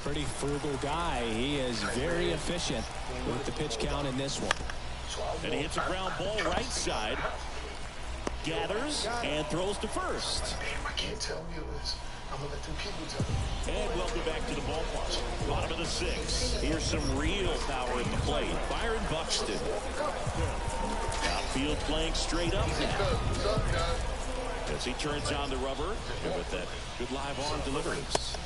Pretty frugal guy. He is very efficient with the pitch count in this one. And he hits a ground ball right side. Gathers and throws to first. I can't tell you this. I'm gonna let them people tell you. And welcome back to the ballpark. Bottom of the 6th. Here's some real power at the plate. Byron Buxton. Outfield playing straight up now. as he turns on the rubber and with that good live arm deliveries.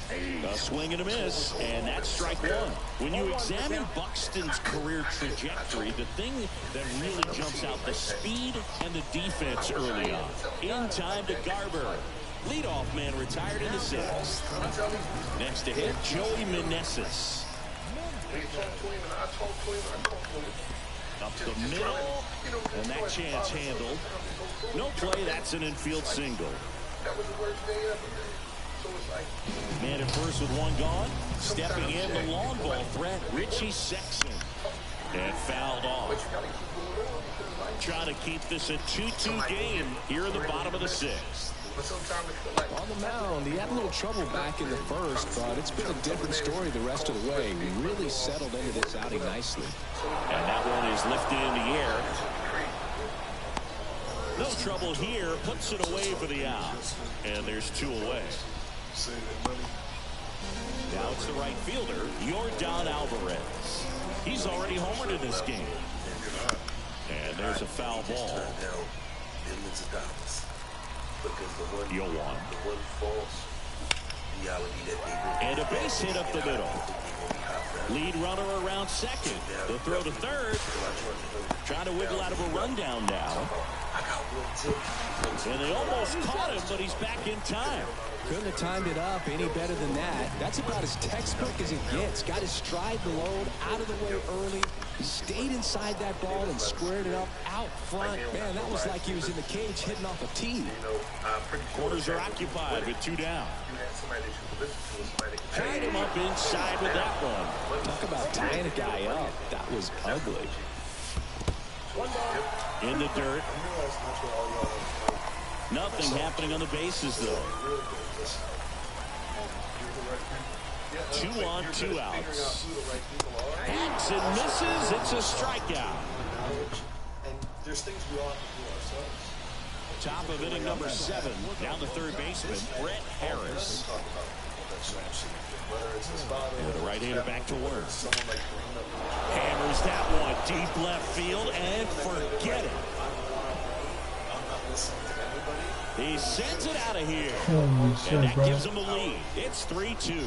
A swing and a miss, and that's strike one. When you examine Buxton's career trajectory, the thing that really jumps out, the speed and the defense early on. In time to Garber. Leadoff man retired in the sixth. Next to hit, Joey Meneses. Up the middle, and that chance handled. No play, that's an infield single. Man at first with one gone. Stepping in, the long ball threat, Richie Sexson. And fouled off. Trying to keep this a 2-2 game here in the bottom of the sixth. On the mound, he had a little trouble back in the first, but it's been a different story the rest of the way. He really settled into this outing nicely. And that one is lifted in the air. No trouble here, puts it away for the out. And there's two away. Now it's the right fielder, Yordan Alvarez. He's already homered in this game. And there's a foul ball. Yoan. And a base hit up the middle. Lead runner around second. The throw to third. Trying to wiggle out of a rundown now. And they almost caught him, but he's back in time. Couldn't have timed it up any better than that. That's about as textbook as it gets. Got his stride the load, out of the way early. Stayed inside that ball and squared it up out front. Man, that was like he was in the cage hitting off a tee. Corners are occupied with two down. Tied him up inside with that one. Talk about tying a guy up. That was ugly. In the dirt. Nothing happening on the bases, though. 2 on, 2 outs. Hacks and misses. It's a strikeout. And there's things we all have to do ourselves. Top of inning number 7. Down the third baseman, Brett Harris. And the right-hander back to work. Hammers that one deep left field and forget it. He sends it out of here. And that gives him a lead. It's 3-2.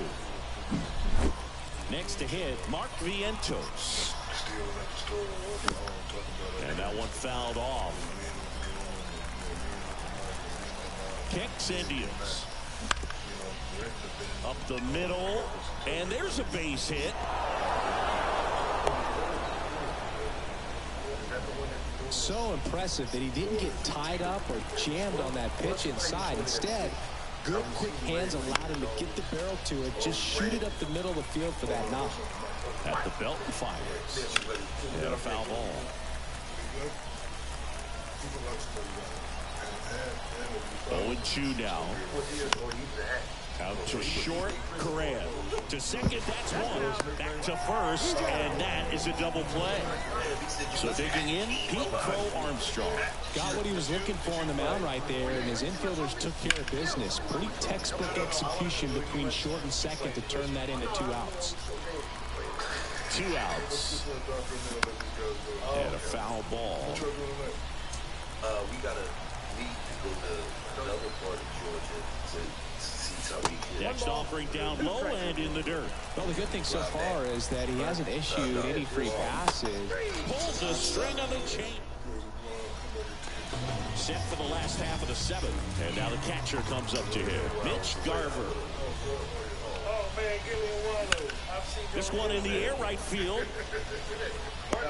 Next to hit, Mark Vientos. And that one fouled off. Kicks Indians. Up the middle. And there's a base hit. So impressive that he didn't get tied up or jammed on that pitch inside. Instead, good quick hands allowed him to get the barrel to it, just shoot it up the middle of the field for that knock. At the belt and fires. And a foul ball. 0-2 now. Out to short, Correa. To second, that's one. Back to first, and that is a double play. So digging in, Pete Crow Armstrong. Got what he was looking for on the mound right there, and his infielders took care of business. Pretty textbook execution between short and second to turn that into 2 outs. 2 outs. And a foul ball. We got to leave to go to another part of Georgia to see Tariq. Next offering down low and in the dirt. Well, the good thing so far is that he hasn't issued any free passes. Pulls the string of the chain. Set for the last half of the 7th. And now the catcher comes up to him. Mitch Garver. This one in the air right field.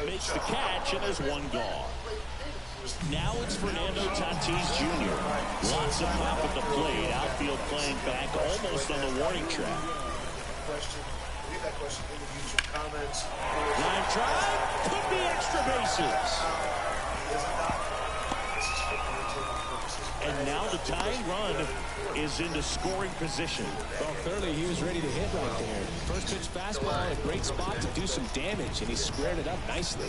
Makes the catch, and there's one gone. Now it's Fernando Tatis Jr. Lots of pop at the plate. Outfield playing back almost on the warning track. Line drive. Could be extra bases. And now the tying run is into scoring position. Well, clearly he was ready to hit right there. First pitch fastball, a great spot to do some damage, and he squared it up nicely.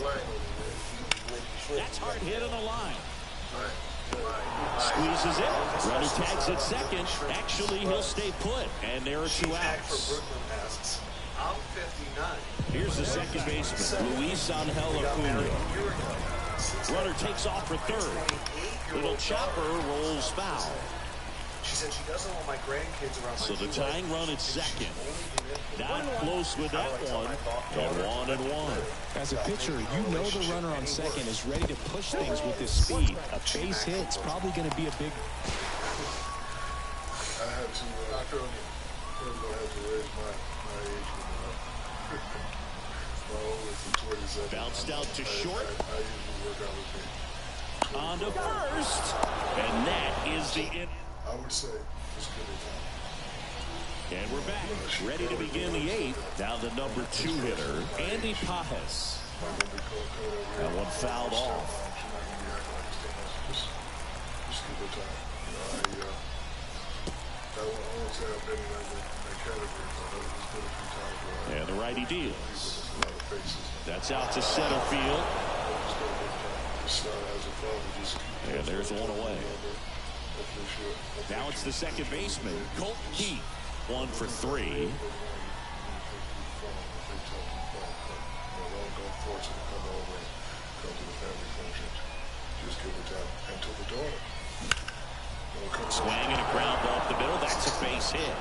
That's hard hit on the line. Squeezes it. Runner tags at second. Actually, he'll stay put. And there are 2 outs. Here's the second baseman, Luis Angel Acuna. Runner takes off for third. Little chopper rolls foul. She said she doesn't want my grandkids around. So the tying run at second. Not close with that one. And 1-1. As a pitcher, you know the runner on second is ready to push things with his speed. A base hit's probably going to be a big... I had to, I'm going to have to raise my age. My oldest is 27. Bounced out to short. I usually work out with me. On to first. And that is the end. I would say just give it time. And we're back, ready to begin the 8th. Now the number 2 hitter, Andy Pages. That one fouled off. Just give it time. I won't say I've been in that category, but I was good a few times where and the righty deals. a lot of faces. That's out to center field. And there's one away. Now it's the second baseman, Colt Keith. 1 for 3. Swing and a ground ball up the middle. That's a base hit.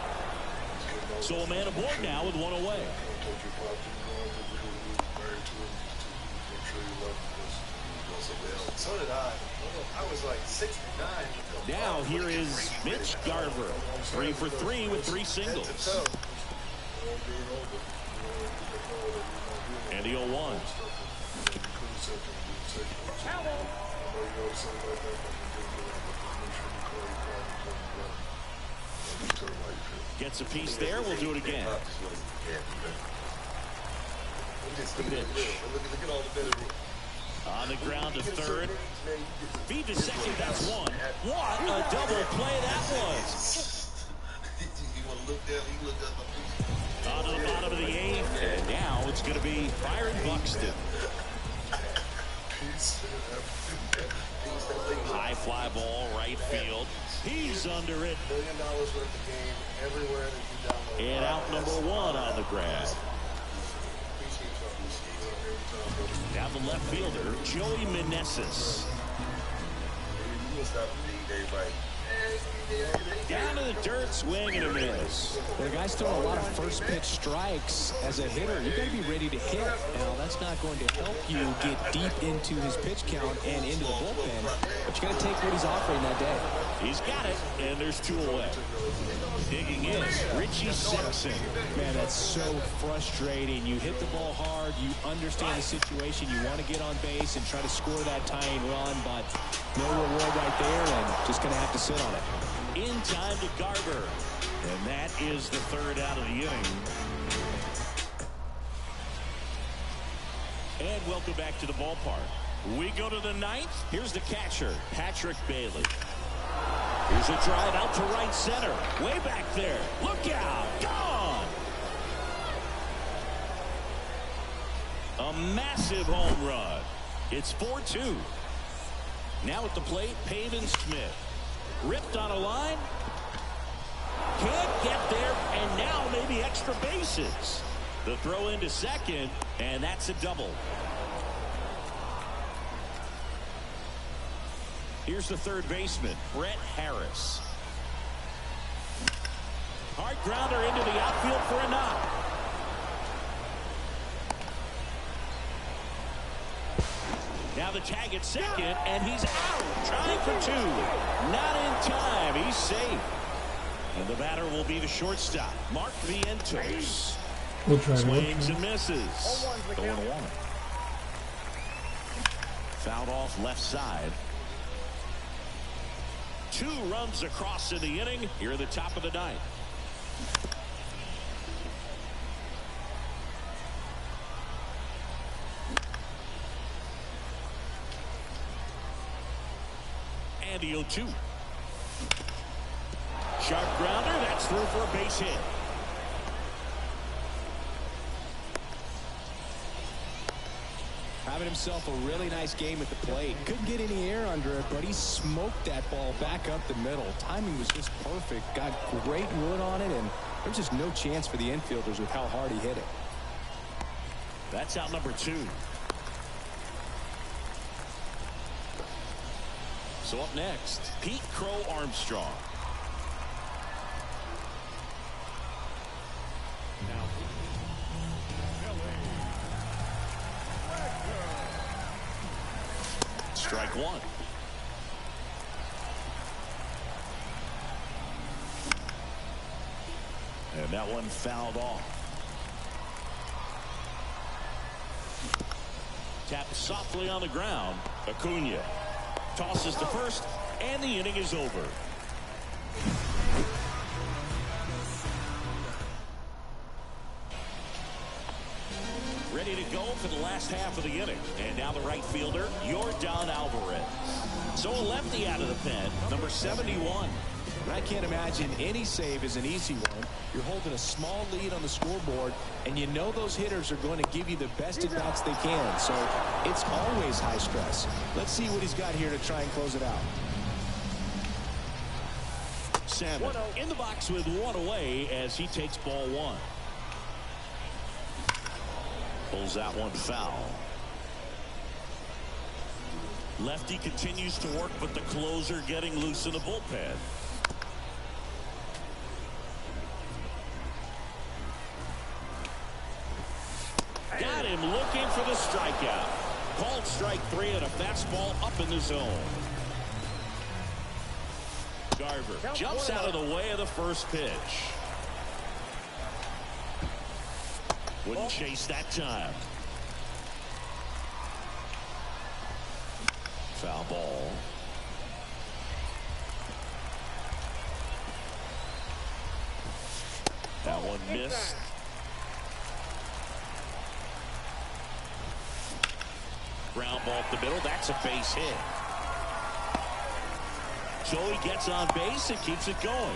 So a man aboard now with one away. So did I. I was like 69. Now here is Mitch Garver. 3 for 3 with 3 singles. And the 0-1. Gets a piece there. We'll do it again. The pitch. Look at all the better. On the ground to third. Feed to second. That's one. What a double play that was. You want to look down, you look up. On to the bottom of the 8th. And now it's going to be Byron Buxton. High fly ball, right field. He's under it. $1 million worth of game everywhere that you download. And out number 1 on the grab. Now the left fielder, Joey Meneses. Down to the dirt, swing and a miss. Well, the guy's throwing a lot of first pitch strikes. As a hitter, you got to be ready to hit. Now, that's not going to help you get deep into his pitch count and into the bullpen. But you got to take what he's offering that day. He's got it, and there's 2 away. Digging in, Richie Sexson. Man, that's so frustrating. You hit the ball hard. You understand the situation. You want to get on base and try to score that tying run, but no reward right there, and just going to have to sit on it. In time to Garver. And that is the 3rd out of the inning. And welcome back to the ballpark. We go to the 9th. Here's the catcher, Patrick Bailey. Here's a drive out to right center. Way back there. Look out. Gone. A massive home run. It's 4-2. Now at the plate, Pavin Smith. Ripped on a line. Can't get there, and now maybe extra bases. The throw into second, and that's a double. Here's the third baseman, Brett Harris. Hard grounder into the outfield for a knock. Now the tag at second, and he's out. Trying for 2. Not in time. He's safe. And the batter will be the shortstop, Mark Vientos. Swings and misses. The 1-1. Fouled off left side. 2 runs across in the inning. Here at the top of the 9th. And the 0-2. Sharp grounder. That's through for a base hit. Having himself a really nice game at the plate. Couldn't get any air under it, but he smoked that ball back up the middle. Timing was just perfect. Got great wood on it, and there's just no chance for the infielders with how hard he hit it. That's out number 2. So up next, Pete Crow Armstrong. Strike one. And that one fouled off. Tapped softly on the ground. Acuna tosses to first, and the inning is over. Ready to go for the last half of the inning. And now the right fielder, Yordan Alvarez. So a lefty out of the pen, number 71. I can't imagine any save is an easy one. You're holding a small lead on the scoreboard, and you know those hitters are going to give you the best at-bats they can. So it's always high stress. Let's see what he's got here to try and close it out. Salmon in the box with one away as he takes ball one. Pulls that one foul. Lefty continues to work, but the closer getting loose in the bullpen. Got him looking for the strikeout. Called strike three and a fastball up in the zone. Garver jumps out of the way of the first pitch. Wouldn't chase that time. Foul ball. That one missed. Ground ball up the middle. That's a base hit. Joey gets on base and keeps it going.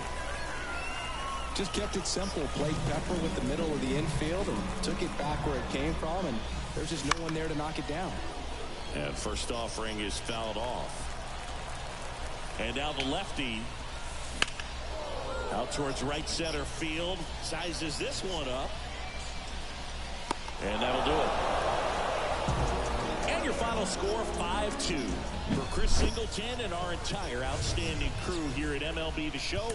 Just kept it simple. Played Pepper with the middle of the infield and took it back where it came from, and there's just no one there to knock it down. And first offering is fouled off. And now the lefty out towards right center field. Sizes this one up. And that'll do it. And your final score, 5-2. For Chris Singleton and our entire outstanding crew here at MLB The Show.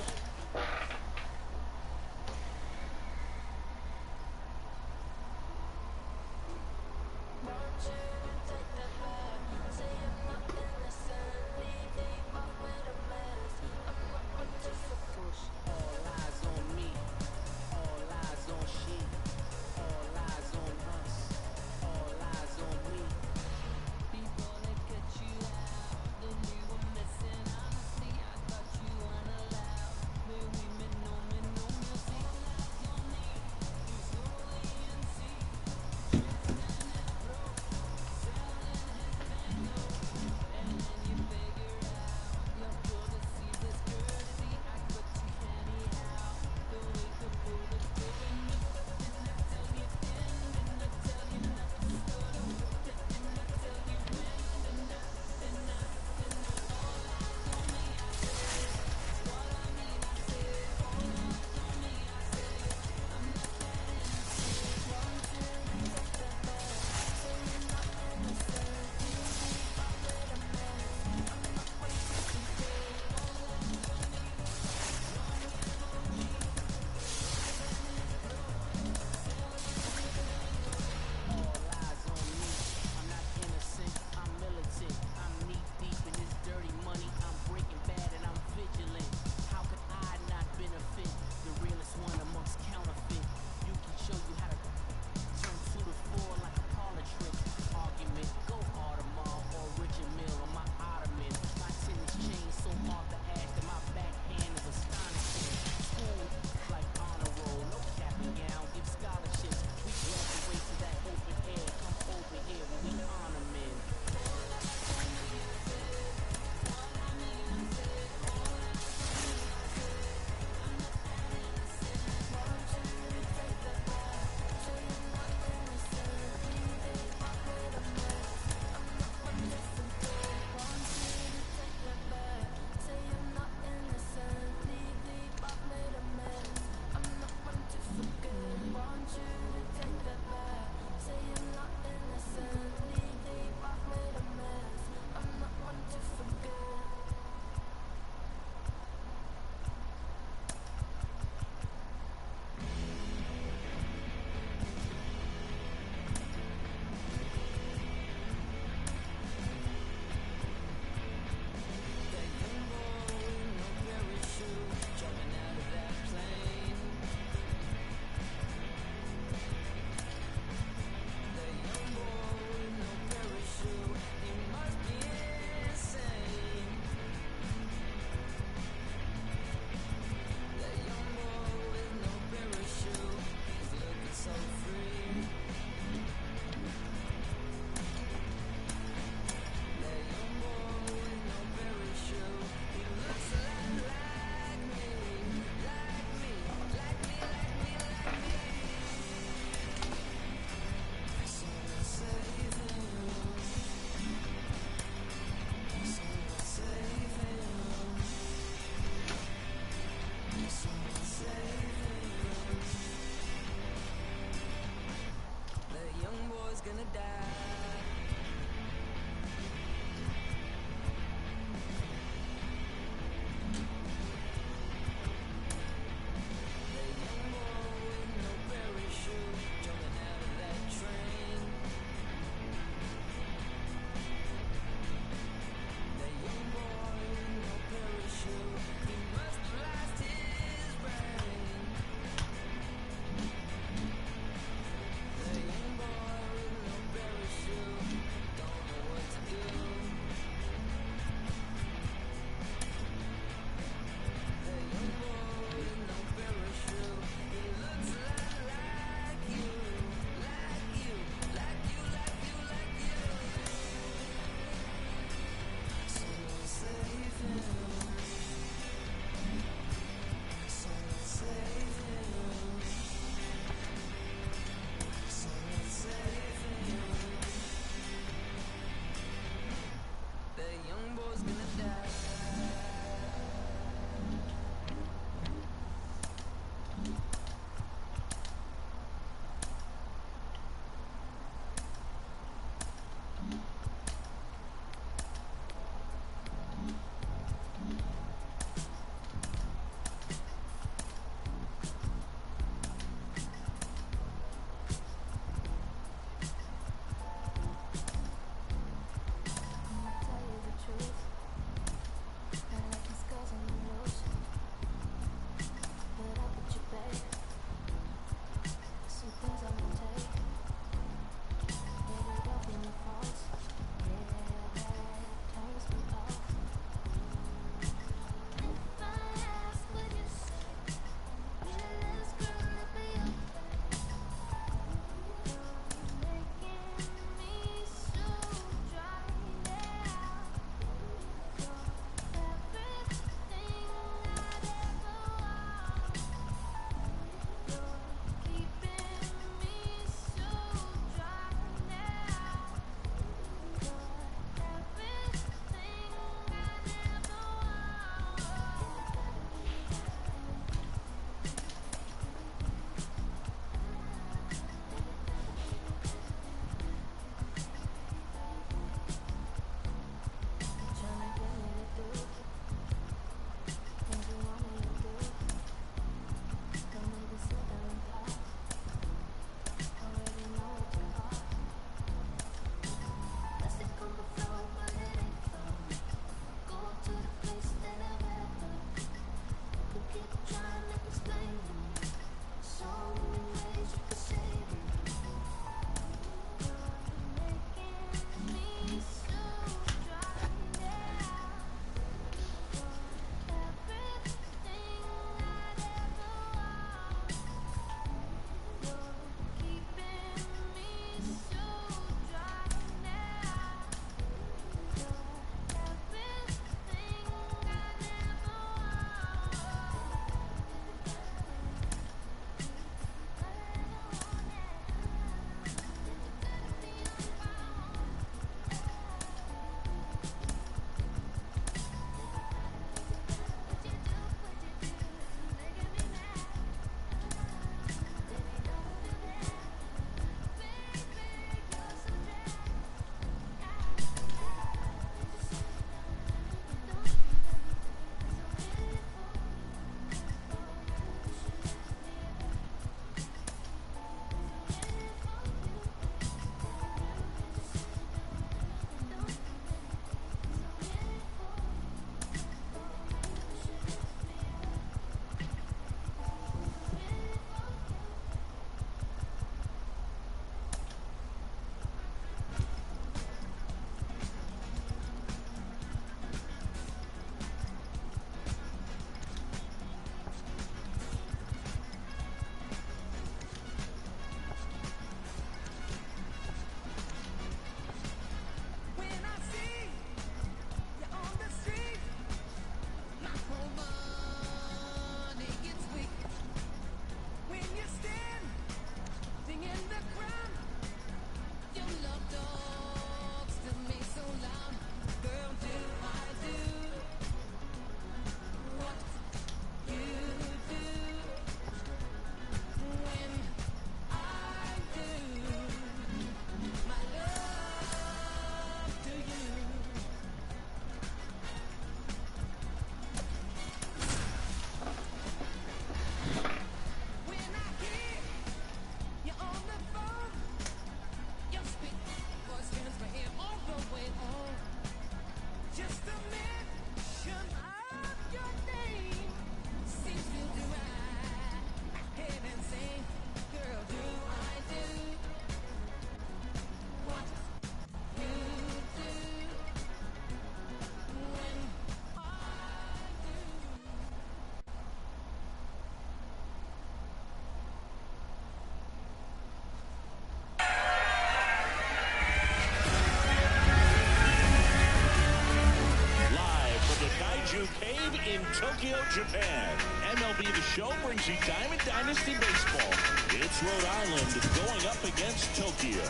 Horseshoe Cave in Tokyo, Japan. MLB The Show brings you Diamond Dynasty Baseball. It's Rhode Island going up against Tokyo.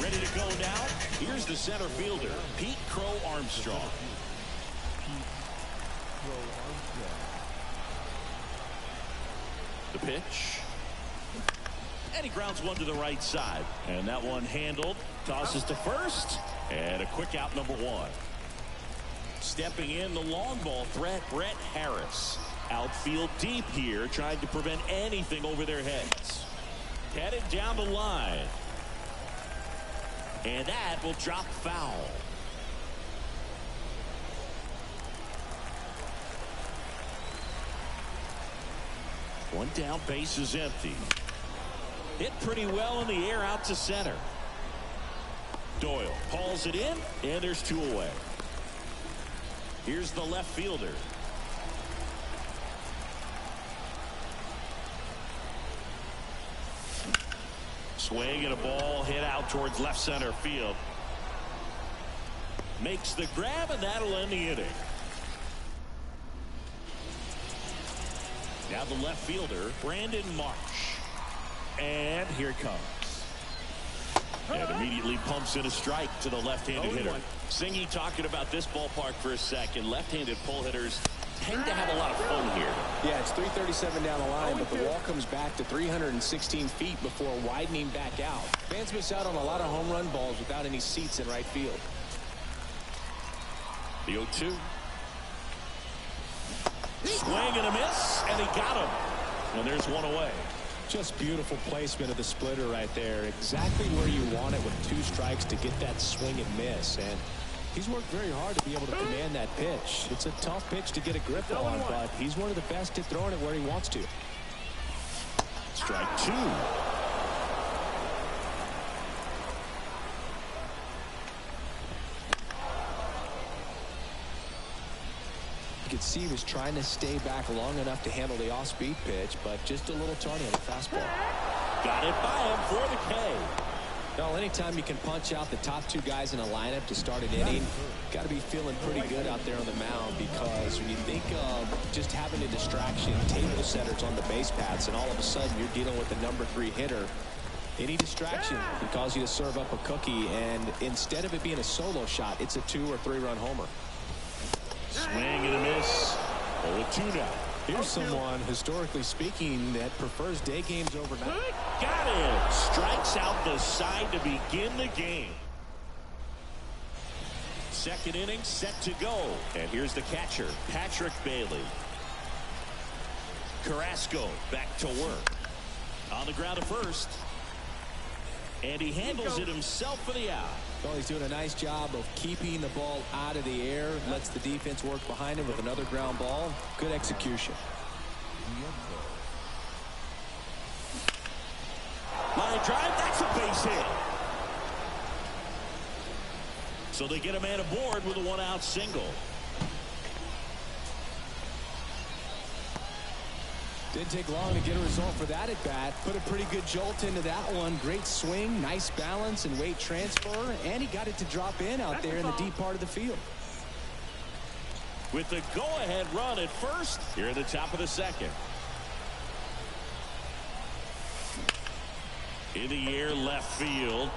Ready to go now? Here's the center fielder, Pete Crow Armstrong. The pitch. And he grounds one to the right side. And that one handled. Tosses to first. And a quick out, number one. Stepping in, the long ball threat, Brett Harris. Outfield deep here, trying to prevent anything over their heads. Headed down the line. And that will drop foul. One down, base is empty. Hit pretty well in the air out to center. Doyle hauls it in, and there's two away. Here's the left fielder. Swing and a ball hit out towards left center field. Makes the grab, and that'll end the inning. Now the left fielder, Brandon Marsh. And here it comes. And immediately pumps in a strike to the left-handed hitter. Singy talking about this ballpark for a second. Left-handed pull hitters tend to have a lot of fun here. Yeah, it's 337 down the line, but the wall comes back to 316 feet before widening back out. Fans miss out on a lot of home run balls without any seats in right field. The 0-2. Swing and a miss, and he got him. And there's one away. Just beautiful placement of the splitter right there. Exactly where you want it with two strikes to get that swing and miss. And he's worked very hard to be able to command that pitch. It's a tough pitch to get a grip on, but he's one of the best at throwing it where he wants to. Strike two. You could see he was trying to stay back long enough to handle the off-speed pitch, but just a little tardy on the fastball. Got it by him for the K. Well, anytime you can punch out the top two guys in a lineup to start an inning, got to be feeling pretty good out there on the mound, because when you think of just having a distraction, table setters on the base paths, and all of a sudden you're dealing with the number 3 hitter, any distraction can cause you to serve up a cookie, and instead of it being a solo shot, it's a 2 or 3 run homer. Swing and a miss. 0-2 now. Here's someone, historically speaking, that prefers day games over night. Got it. Strikes out the side to begin the game. Second inning set to go. And here's the catcher, Patrick Bailey. Carrasco back to work. On the ground at first. And he handles it himself for the out. Well, he's doing a nice job of keeping the ball out of the air. Lets the defense work behind him with another ground ball. Good execution. Line drive, that's a base hit. So they get a man aboard with a 1-out single. Didn't take long to get a result for that at bat. Put a pretty good jolt into that one. Great swing, nice balance and weight transfer, and he got it to drop in out there in the deep part of the field. With the go-ahead run at first, here at the top of the second. In the air, left field,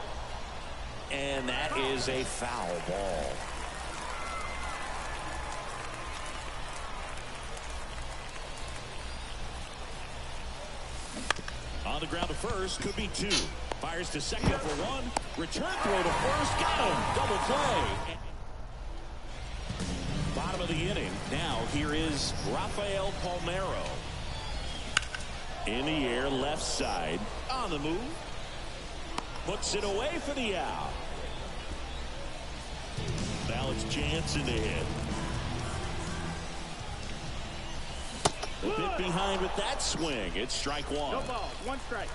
and that is a foul ball. On the ground to first, could be 2. Fires to second for 1. Return throw to first, got him. Double play. Bottom of the inning. Now here is Rafael Palmeiro. In the air, left side. On the move. Puts it away for the out. Alex Jansen to hit. A bit behind with that swing. It's strike 1. No ball. 1 strike.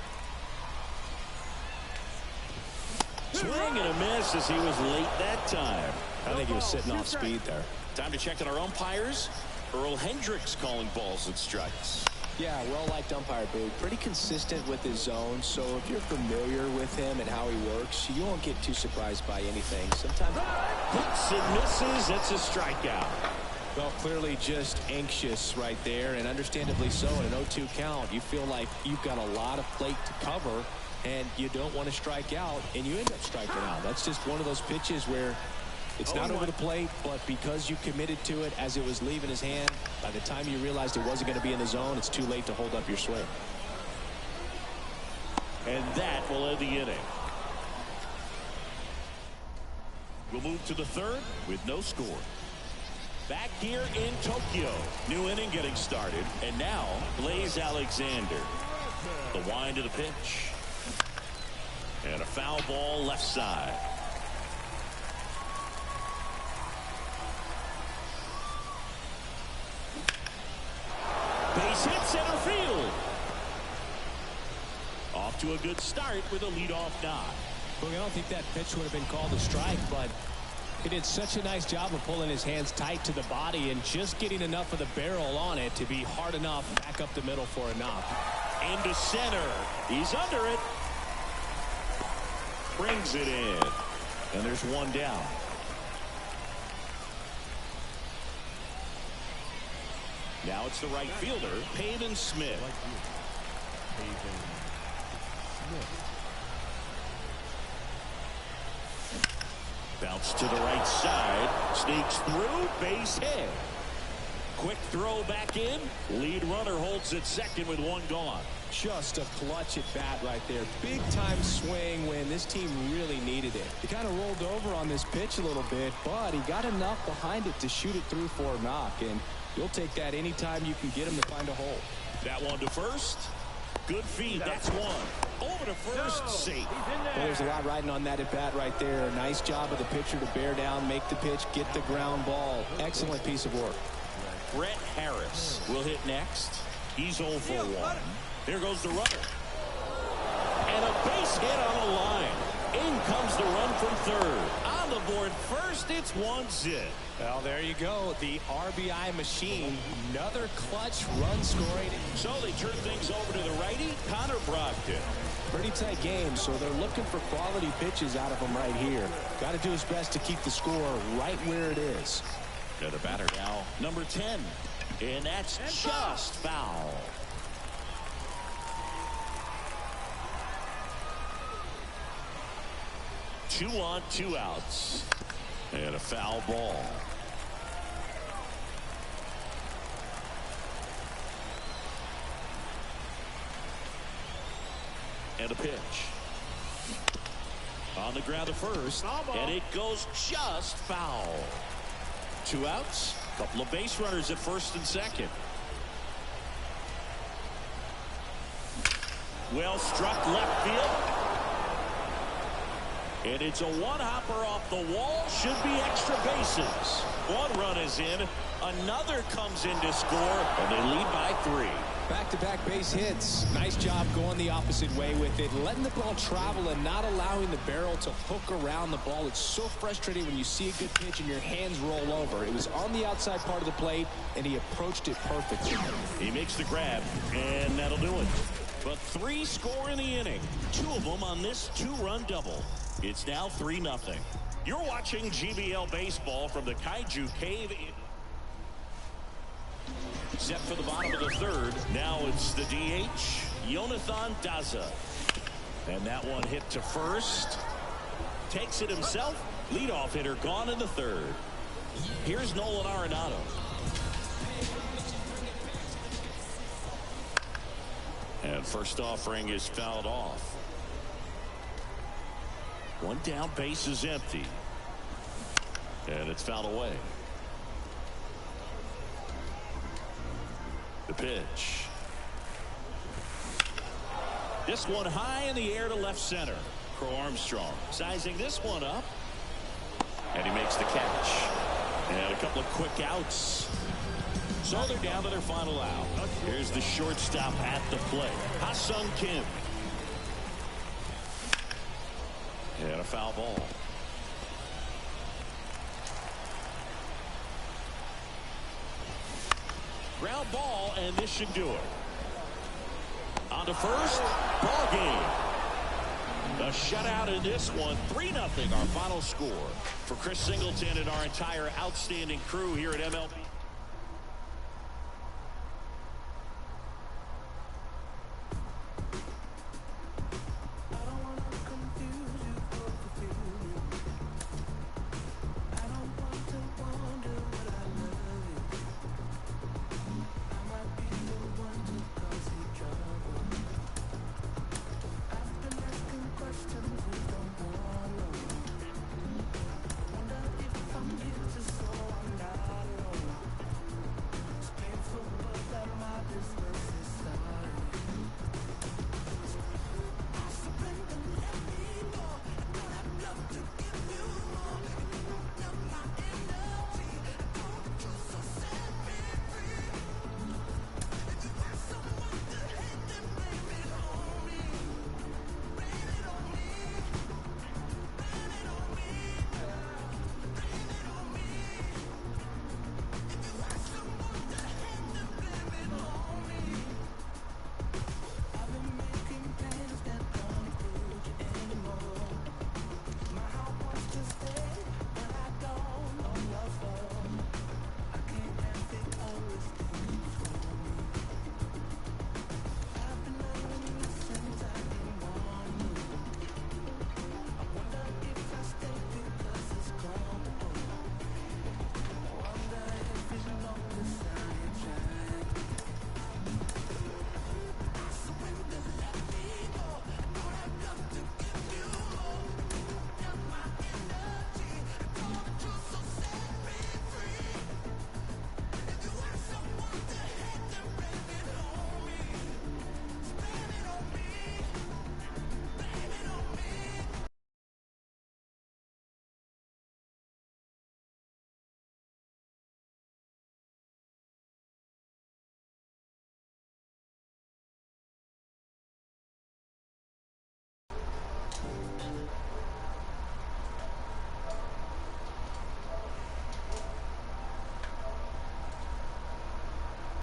Swing and a miss as he was late that time. I think he was sitting off speed there. Time to check on our umpires. Earl Hendricks calling balls and strikes. Yeah, well-liked umpire, Boog. Pretty consistent with his zone, so if you're familiar with him and how he works, you won't get too surprised by anything. Sometimes Hits and misses. It's a strikeout. Well, clearly just anxious right there, and understandably so. In an 0-2 count, you feel like you've got a lot of plate to cover, and you don't want to strike out, and you end up striking out. That's just one of those pitches where it's not over the plate, but because you committed to it as it was leaving his hand, by the time you realized it wasn't going to be in the zone, it's too late to hold up your swing. And that will end the inning. We'll move to the third with no score. Back here in Tokyo. New inning getting started. And now, Blaze Alexander. The wind of the pitch. And a foul ball left side. Base hit center field. Off to a good start with a leadoff knock. Well, I don't think that pitch would have been called a strike, but he did such a nice job of pulling his hands tight to the body and just getting enough of the barrel on it to be hard enough back up the middle for a knock. Into center. He's under it. Brings it in. And there's one down. Now it's the right fielder, Pavin Smith. Bounce to the right side. Sneaks through. Base hit. Quick throw back in. Lead runner holds at second with one gone. Just a clutch at bat right there. Big time swing when this team really needed it. He kind of rolled over on this pitch a little bit, but he got enough behind it to shoot it through for a knock, and you'll take that anytime you can get him to find a hole. That one to first. Good feed. That's one. Over to first. Safe. Well, there's a lot riding on that at bat right there. Nice job of the pitcher to bear down, make the pitch, get the ground ball. Excellent piece of work. Brett Harris will hit next. He's 0 for 1. Here goes the runner. And a base hit on a line. In comes the run from third. On the board first, it's 1-0. Well, there you go. The RBI machine. Another clutch run scoring. So they turn things over to the righty, Connor Brogdon. Pretty tight game, so they're looking for quality pitches out of him right here. Got to do his best to keep the score right where it is. To the batter now, number 10. And that's just foul. Two on, 2 outs. And a foul ball. And a pitch. On the ground to first. And it goes just foul. 2 outs. Couple of base runners at first and second. Well struck left field. And it's a one-hopper off the wall. Should be extra bases. One run is in. Another comes in to score. And they lead by 3. Back-to-back base hits. Nice job going the opposite way with it. Letting the ball travel and not allowing the barrel to hook around the ball. It's so frustrating when you see a good pitch and your hands roll over. It was on the outside part of the plate, and he approached it perfectly. He makes the grab, and that'll do it. But 3 score in the inning. 2 of them on this 2-run double. It's now 3-0. You're watching GBL Baseball from the Kaiju Cave. Set for the bottom of the third. Now it's the DH, Jonathan Daza. And that one hit to first. Takes it himself. Leadoff hitter gone in the third. Here's Nolan Arenado. And first offering is fouled off. One down, base is empty. And it's fouled away. The pitch. This one high in the air to left center. Crow Armstrong sizing this one up. And he makes the catch. And a couple of quick outs. So they're down to their final out. Here's the shortstop at the plate, Ha-Sung Kim. And a foul ball. Ground ball, and this should do it. on to first. Ball game. A shutout in this one. 3-0 our final score. For Chris Singleton and our entire outstanding crew here at MLB.